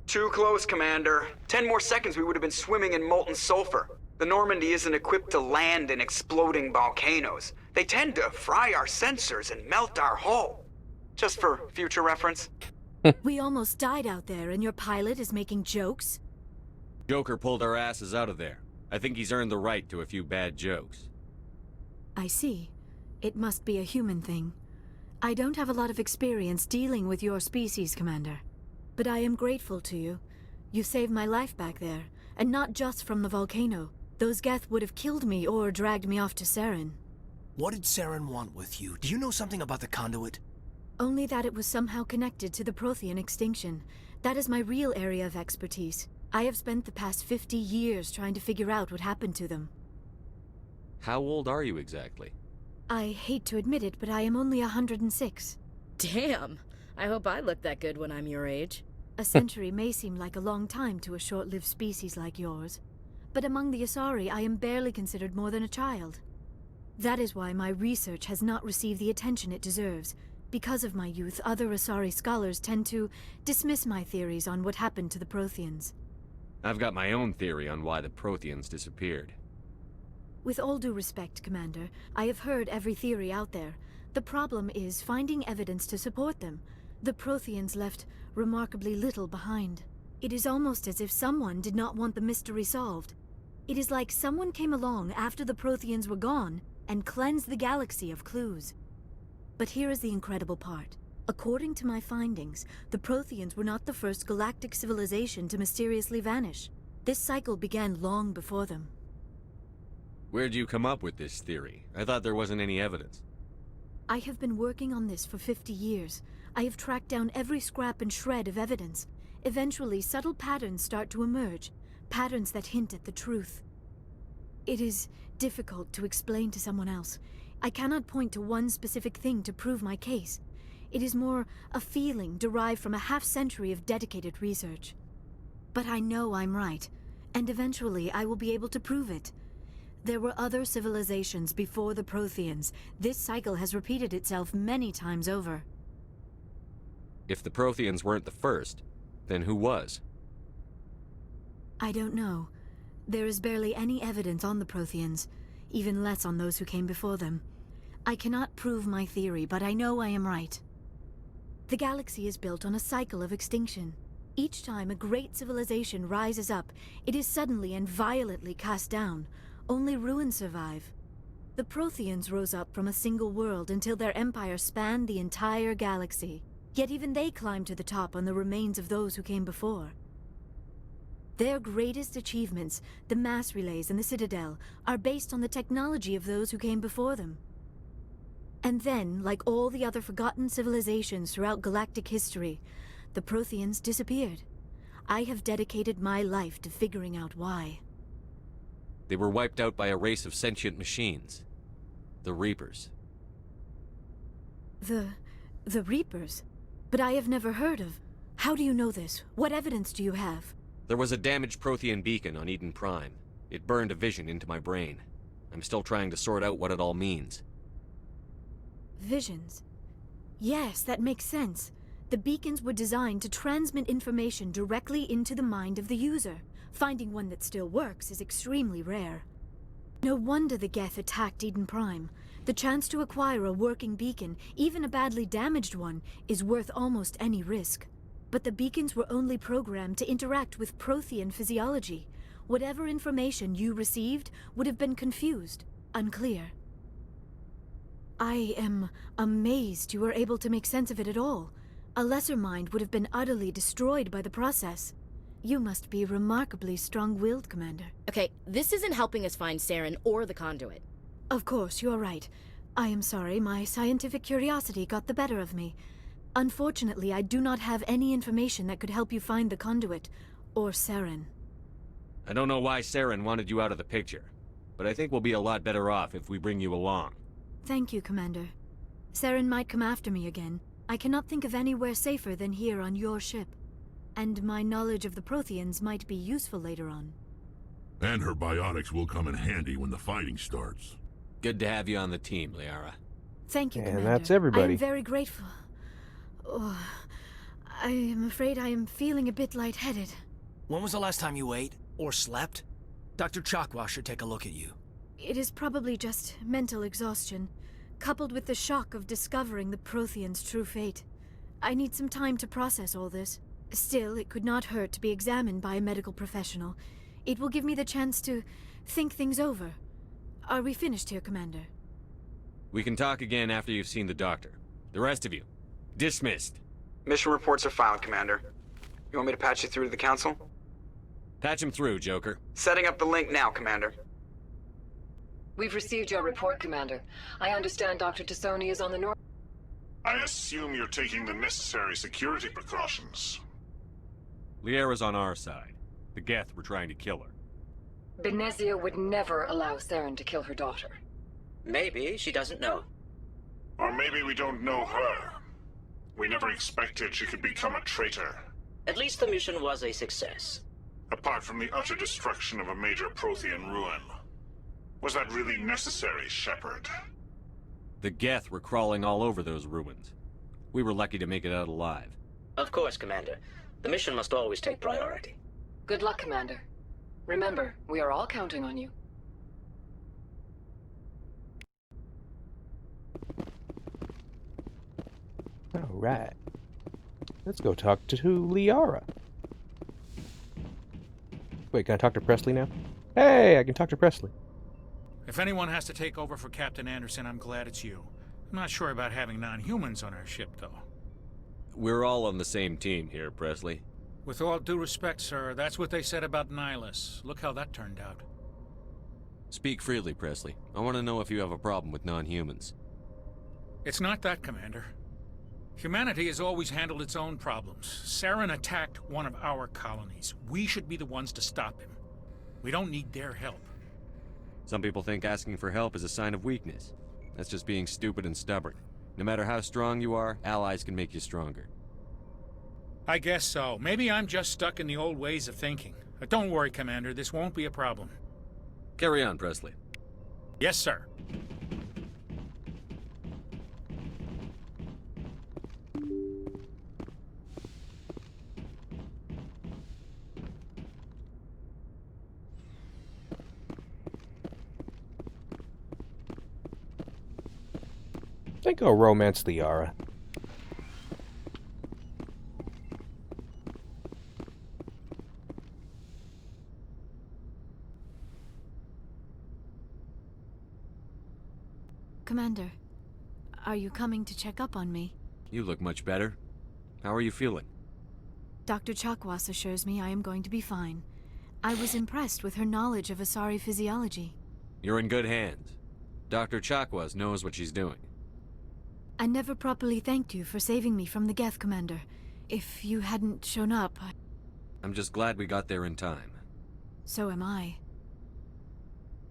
Too close, Commander. 10 more seconds we would have been swimming in molten sulfur. The Normandy isn't equipped to land in exploding volcanoes. They tend to fry our sensors and melt our hull. Just for future reference. We almost died out there, and your pilot is making jokes? Joker pulled our asses out of there. I think he's earned the right to a few bad jokes. I see. It must be a human thing. I don't have a lot of experience dealing with your species, Commander. But I am grateful to you. You saved my life back there, and not just from the volcano. Those Geth would have killed me or dragged me off to Saren. What did Saren want with you? Do you know something about the conduit? Only that it was somehow connected to the Prothean extinction. That is my real area of expertise. I have spent the past 50 years trying to figure out what happened to them. How old are you exactly? I hate to admit it, but I am only 106. Damn! I hope I look that good when I'm your age. A century may seem like a long time to a short-lived species like yours, but among the Asari I am barely considered more than a child. That is why my research has not received the attention it deserves. Because of my youth, other Asari scholars tend to dismiss my theories on what happened to the Protheans. I've got my own theory on why the Protheans disappeared. With all due respect, Commander, I have heard every theory out there. The problem is finding evidence to support them. The Protheans left remarkably little behind. It is almost as if someone did not want the mystery solved. It is like someone came along after the Protheans were gone and cleansed the galaxy of clues. But here is the incredible part. According to my findings, the Protheans were not the first galactic civilization to mysteriously vanish. This cycle began long before them. Where'd you come up with this theory? I thought there wasn't any evidence. I have been working on this for 50 years. I have tracked down every scrap and shred of evidence. Eventually, subtle patterns start to emerge, patterns that hint at the truth. It is difficult to explain to someone else. I cannot point to one specific thing to prove my case. It is more a feeling derived from a half-century of dedicated research. But I know I'm right, and eventually I will be able to prove it. There were other civilizations before the Protheans. This cycle has repeated itself many times over. If the Protheans weren't the first, then who was? I don't know. There is barely any evidence on the Protheans, even less on those who came before them. I cannot prove my theory, but I know I am right. The galaxy is built on a cycle of extinction. Each time a great civilization rises up, it is suddenly and violently cast down. Only ruins survive. The Protheans rose up from a single world until their empire spanned the entire galaxy. Yet even they climbed to the top on the remains of those who came before. Their greatest achievements, the mass relays and the Citadel, are based on the technology of those who came before them. And then, like all the other forgotten civilizations throughout galactic history, the Protheans disappeared. I have dedicated my life to figuring out why. They were wiped out by a race of sentient machines. The Reapers. The Reapers? But I have never heard of. How do you know this? What evidence do you have? There was a damaged Prothean beacon on Eden Prime. It burned a vision into my brain. I'm still trying to sort out what it all means. Visions? Yes, that makes sense. The beacons were designed to transmit information directly into the mind of the user. Finding one that still works is extremely rare. No wonder the Geth attacked Eden Prime. The chance to acquire a working beacon, even a badly damaged one, is worth almost any risk. But the beacons were only programmed to interact with Prothean physiology. Whatever information you received would have been confused, unclear. I am amazed you were able to make sense of it at all. A lesser mind would have been utterly destroyed by the process. You must be remarkably strong-willed, Commander. Okay, this isn't helping us find Saren or the conduit. Of course, you're right. I am sorry, my scientific curiosity got the better of me. Unfortunately, I do not have any information that could help you find the conduit, or Saren. I don't know why Saren wanted you out of the picture, but I think we'll be a lot better off if we bring you along. Thank you, Commander. Saren might come after me again. I cannot think of anywhere safer than here on your ship. And my knowledge of the Protheans might be useful later on. And her biotics will come in handy when the fighting starts. Good to have you on the team, Liara. Thank you, Commander. And that's everybody. I am very grateful. Oh, I am afraid I am feeling a bit lightheaded. When was the last time you ate? Or slept? Dr. Chakwa should take a look at you. It is probably just mental exhaustion, coupled with the shock of discovering the Protheans' true fate. I need some time to process all this. Still, it could not hurt to be examined by a medical professional. It will give me the chance to think things over. Are we finished here, Commander? We can talk again after you've seen the doctor. The rest of you, dismissed. Mission reports are filed, Commander. You want me to patch you through to the Council? Patch him through, Joker. Setting up the link now, Commander. We've received your report, Commander. I understand Dr. Tassoni is on the north. I assume you're taking the necessary security precautions. Liara's on our side. The Geth were trying to kill her. Benezia would never allow Saren to kill her daughter. Maybe she doesn't know. Or maybe we don't know her. We never expected she could become a traitor. At least the mission was a success. Apart from the utter destruction of a major Prothean ruin. Was that really necessary, Shepard? The Geth were crawling all over those ruins. We were lucky to make it out alive. Of course, Commander. The mission must always take priority. Good luck, Commander. Remember, we are all counting on you. Alright. Let's go talk to Liara. Wait, can I talk to Presley now? Hey, I can talk to Presley. If anyone has to take over for Captain Anderson, I'm glad it's you. I'm not sure about having non-humans on our ship, though. We're all on the same team here, Presley. With all due respect, sir, that's what they said about Nihilus. Look how that turned out. Speak freely, Presley. I want to know if you have a problem with non-humans. It's not that, Commander. Humanity has always handled its own problems. Saren attacked one of our colonies. We should be the ones to stop him. We don't need their help. Some people think asking for help is a sign of weakness. That's just being stupid and stubborn. No matter how strong you are, allies can make you stronger. I guess so. Maybe I'm just stuck in the old ways of thinking. But don't worry, Commander. This won't be a problem. Carry on, Presley. Yes, sir. I think I'll romance Liara. Commander, are you coming to check up on me? You look much better. How are you feeling? Dr. Chakwas assures me I am going to be fine. I was impressed with her knowledge of Asari physiology. You're in good hands. Dr. Chakwas knows what she's doing. I never properly thanked you for saving me from the Geth, Commander. If you hadn't shown up, I'm just glad we got there in time. So am I.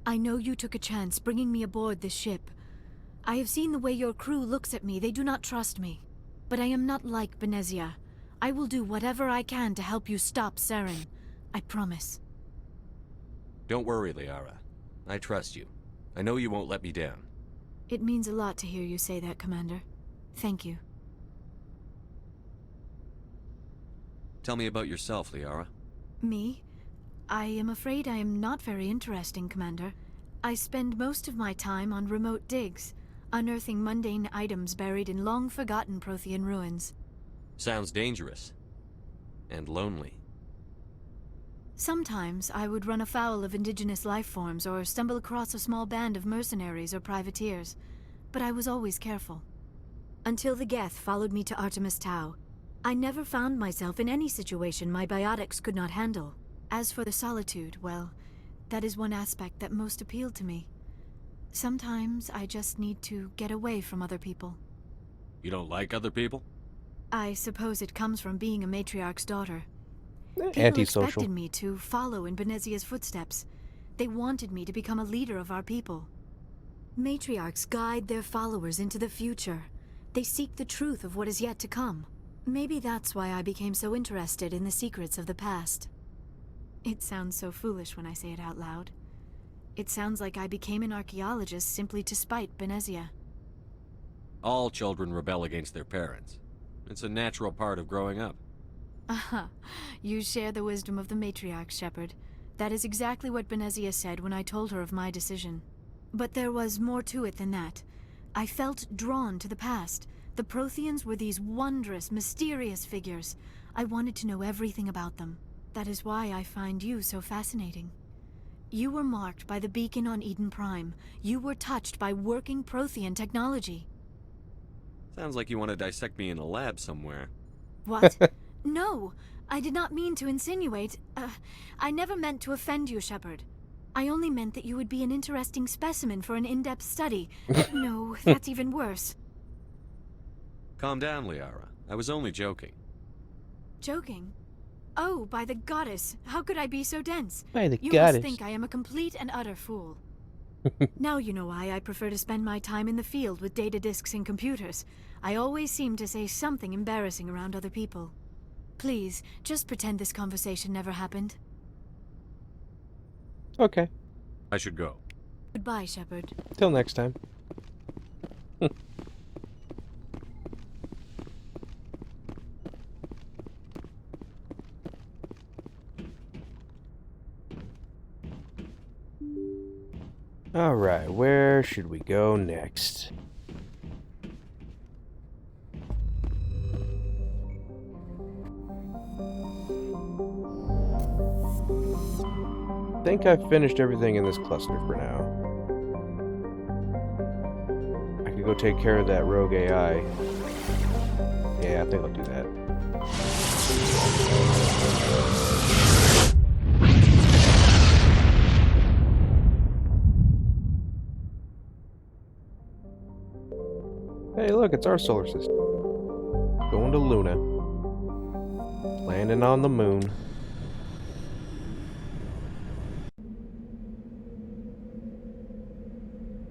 I know you took a chance bringing me aboard this ship. I have seen the way your crew looks at me. They do not trust me. But I am not like Benezia. I will do whatever I can to help you stop Saren. I promise. Don't worry, Liara. I trust you. I know you won't let me down. It means a lot to hear you say that, Commander. Thank you. Tell me about yourself, Liara. Me? I am afraid I am not very interesting, Commander. I spend most of my time on remote digs, unearthing mundane items buried in long-forgotten Prothean ruins. Sounds dangerous. And lonely. Sometimes I would run afoul of indigenous life forms or stumble across a small band of mercenaries or privateers, but I was always careful. Until the Geth followed me to Artemis Tau, I never found myself in any situation my biotics could not handle. As for the solitude, well, that is one aspect that most appealed to me. Sometimes I just need to get away from other people. You don't like other people? I suppose it comes from being a matriarch's daughter. People Antisocial. expected me to follow in Benezia's footsteps. They wanted me to become a leader of our people. Matriarchs guide their followers into the future. They seek the truth of what is yet to come. Maybe that's why I became so interested in the secrets of the past. It sounds so foolish when I say it out loud. It sounds like I became an archaeologist simply to spite Benezia. All children rebel against their parents. It's a natural part of growing up. Aha, you share the wisdom of the matriarch, Shepard. That is exactly what Benezia said when I told her of my decision. But there was more to it than that. I felt drawn to the past. The Protheans were these wondrous, mysterious figures. I wanted to know everything about them. That is why I find you so fascinating. You were marked by the beacon on Eden Prime. You were touched by working Prothean technology. Sounds like you want to dissect me in a lab somewhere. What? No, I did not mean to insinuate. I never meant to offend you, Shepard. I only meant that you would be an interesting specimen for an in-depth study. No, that's even worse. Calm down, Liara. I was only joking. Joking? Oh, by the goddess, how could I be so dense? By the you goddess. must think I am a complete and utter fool. Now you know why I prefer to spend my time in the field with data disks and computers. I always seem to say something embarrassing around other people. Please, just pretend this conversation never happened. Okay. I should go. Goodbye, Shepard. Till next time. Alright, where should we go next? think I've finished everything in this cluster for now. I could go take care of that rogue AI. Yeah, I think I'll do that. Hey, look, it's our solar system. Going to Luna. Landing on the moon.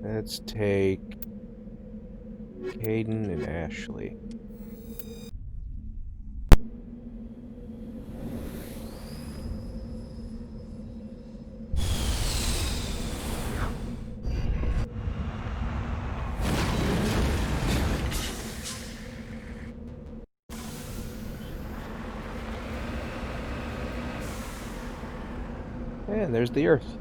Let's take Caden and Ashley. And there's the Earth.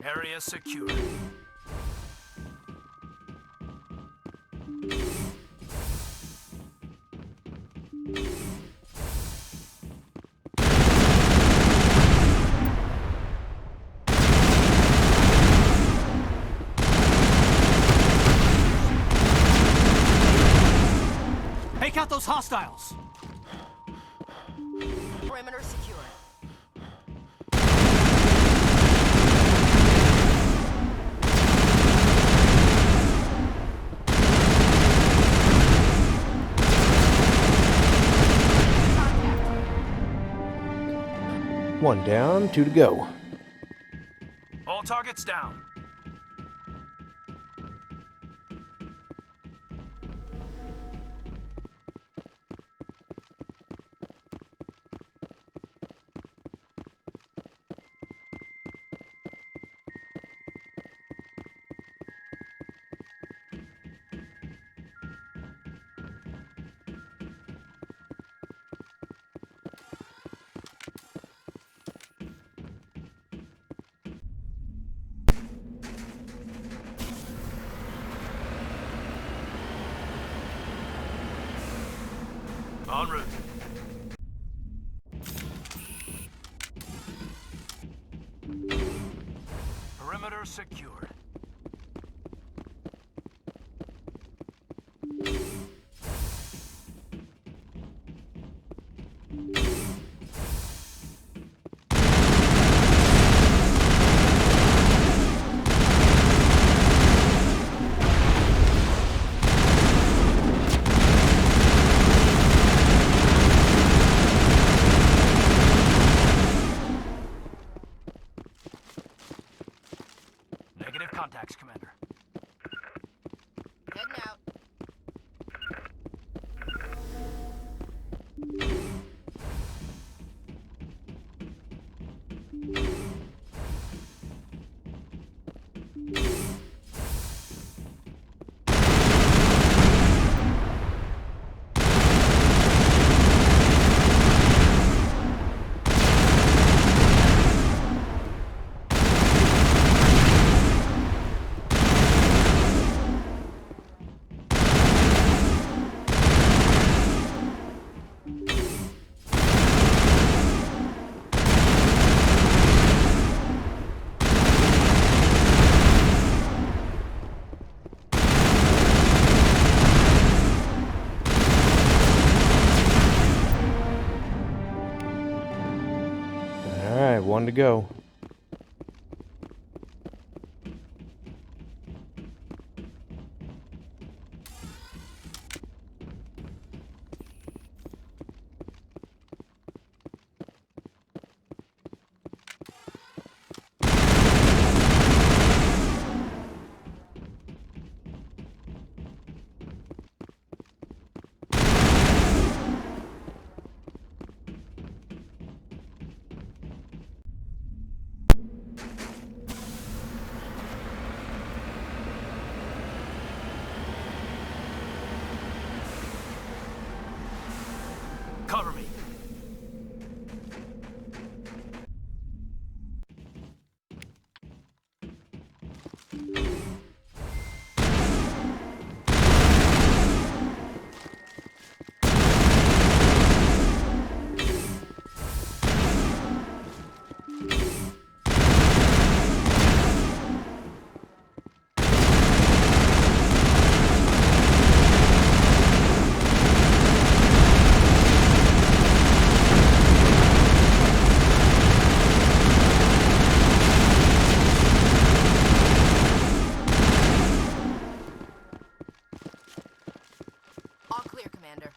Area secure. Take out those hostiles! Perimeter secure. One down, two to go. All targets down. En route. Perimeter secured. Yes, Commander. Heading out. Alright, one to go. Cover me. All clear, Commander.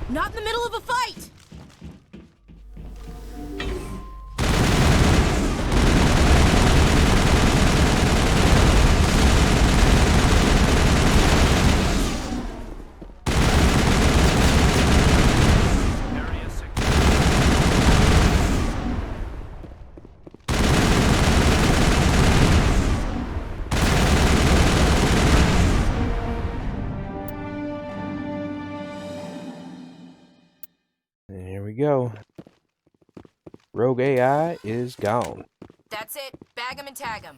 Not in the middle of a fight! Area 6. And here we go. Rogue AI is gone. That's it. Bag 'em and tag 'em.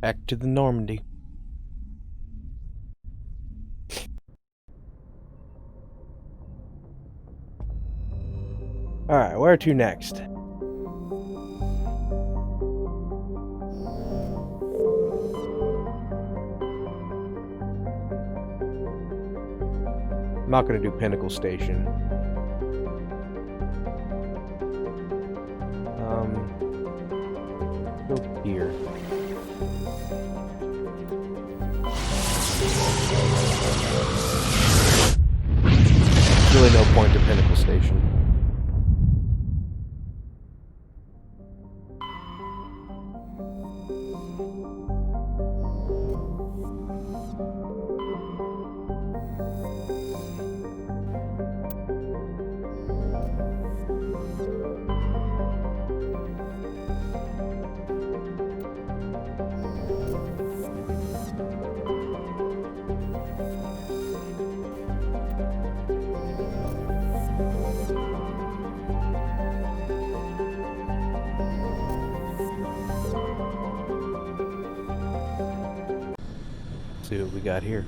Back to the Normandy. Alright, where to next? I'm not going to do Pinnacle Station. Go here. Really no point to Pinnacle Station. see what we got here.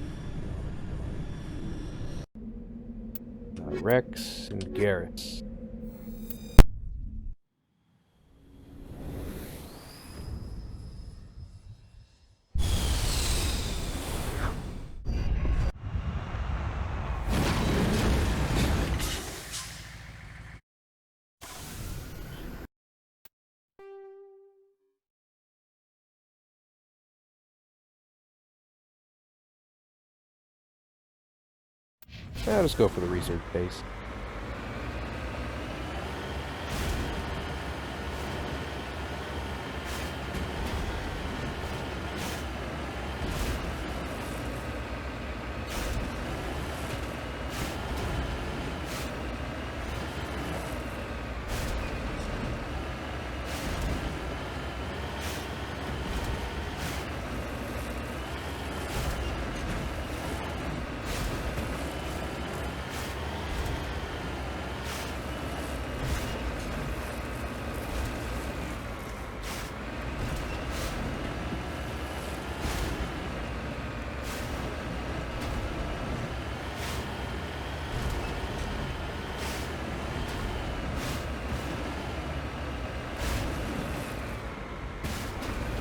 Rex and Garrus. Yeah, let's go for the research base.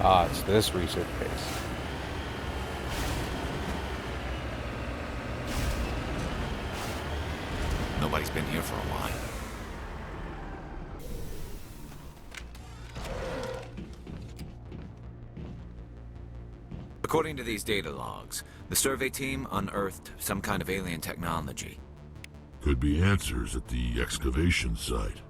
Ah, it's this research base. Nobody's been here for a while. According to these data logs, the survey team unearthed some kind of alien technology. Could be answers at the excavation site.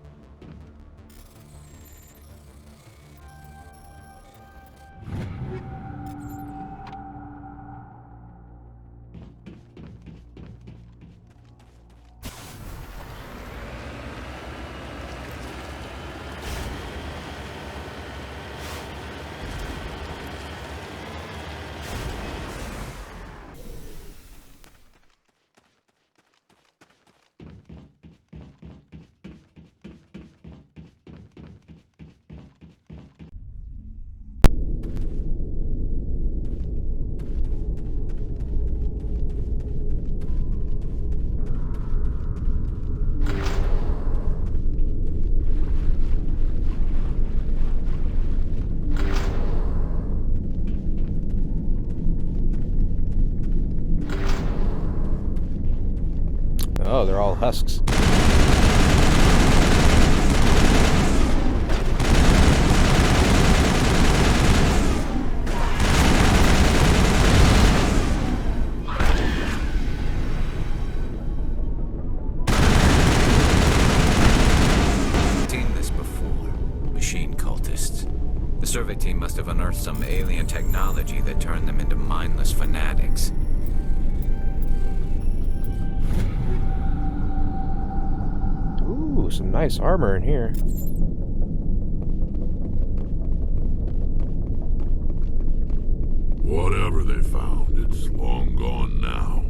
Oh, they're all husks. Seen this before. Machine cultists. The survey team must have unearthed some alien technology that turned them into mindless fanatics. Ooh, some nice armor in here. Whatever they found, it's long gone now.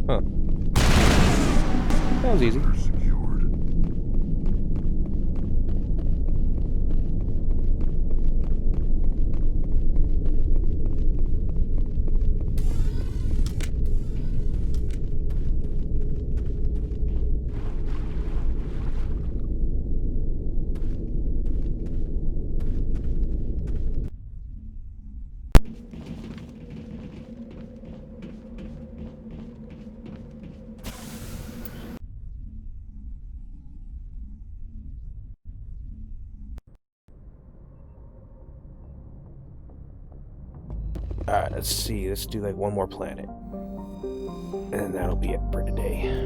Huh. That was easy. Alright, let's see. Let's do like one more planet. And that'll be it for today.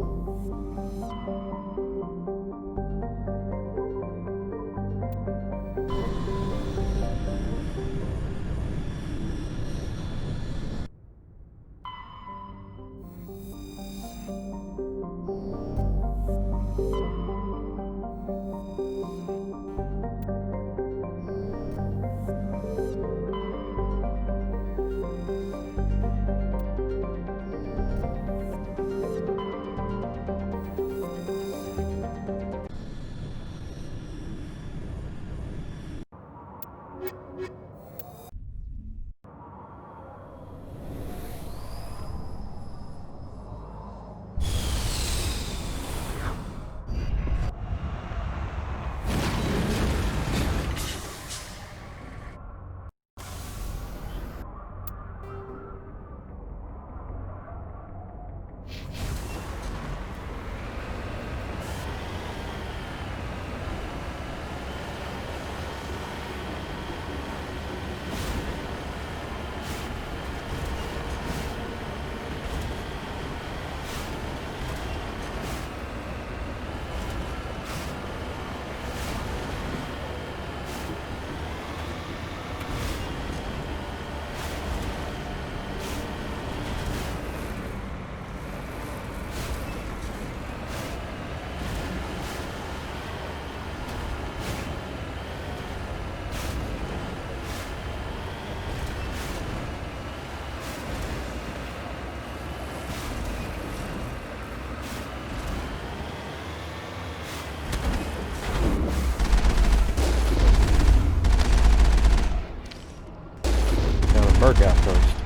Stark outpost.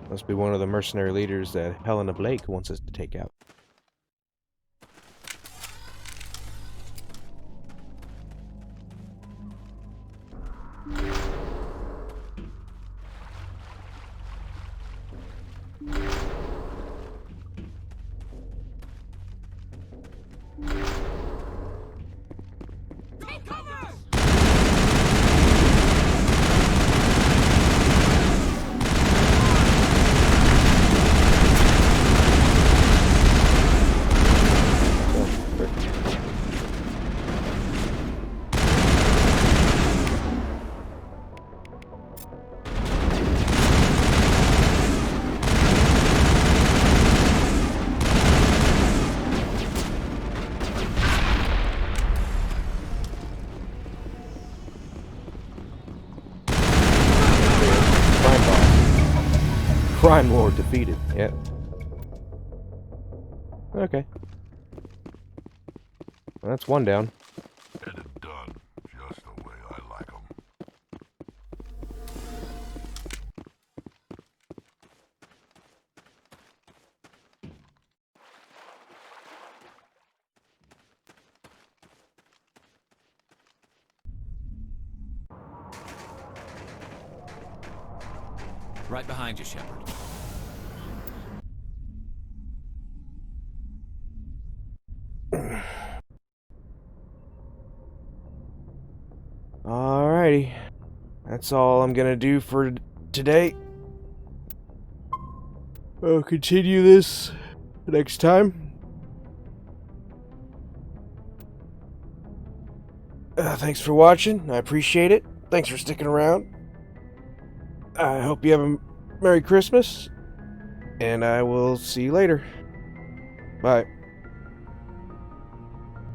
Must be one of the mercenary leaders that Helena Blake wants us to take out. Crime Lord defeated. Yep. Okay. Well, that's one down. Get it done, just the way I like 'em. Right behind you, Shepard. Alrighty. That's all I'm gonna do for today. I'll continue this next time. Thanks for watching. I appreciate it. Thanks for sticking around. I hope you have a Merry Christmas. And I will see you later. Bye.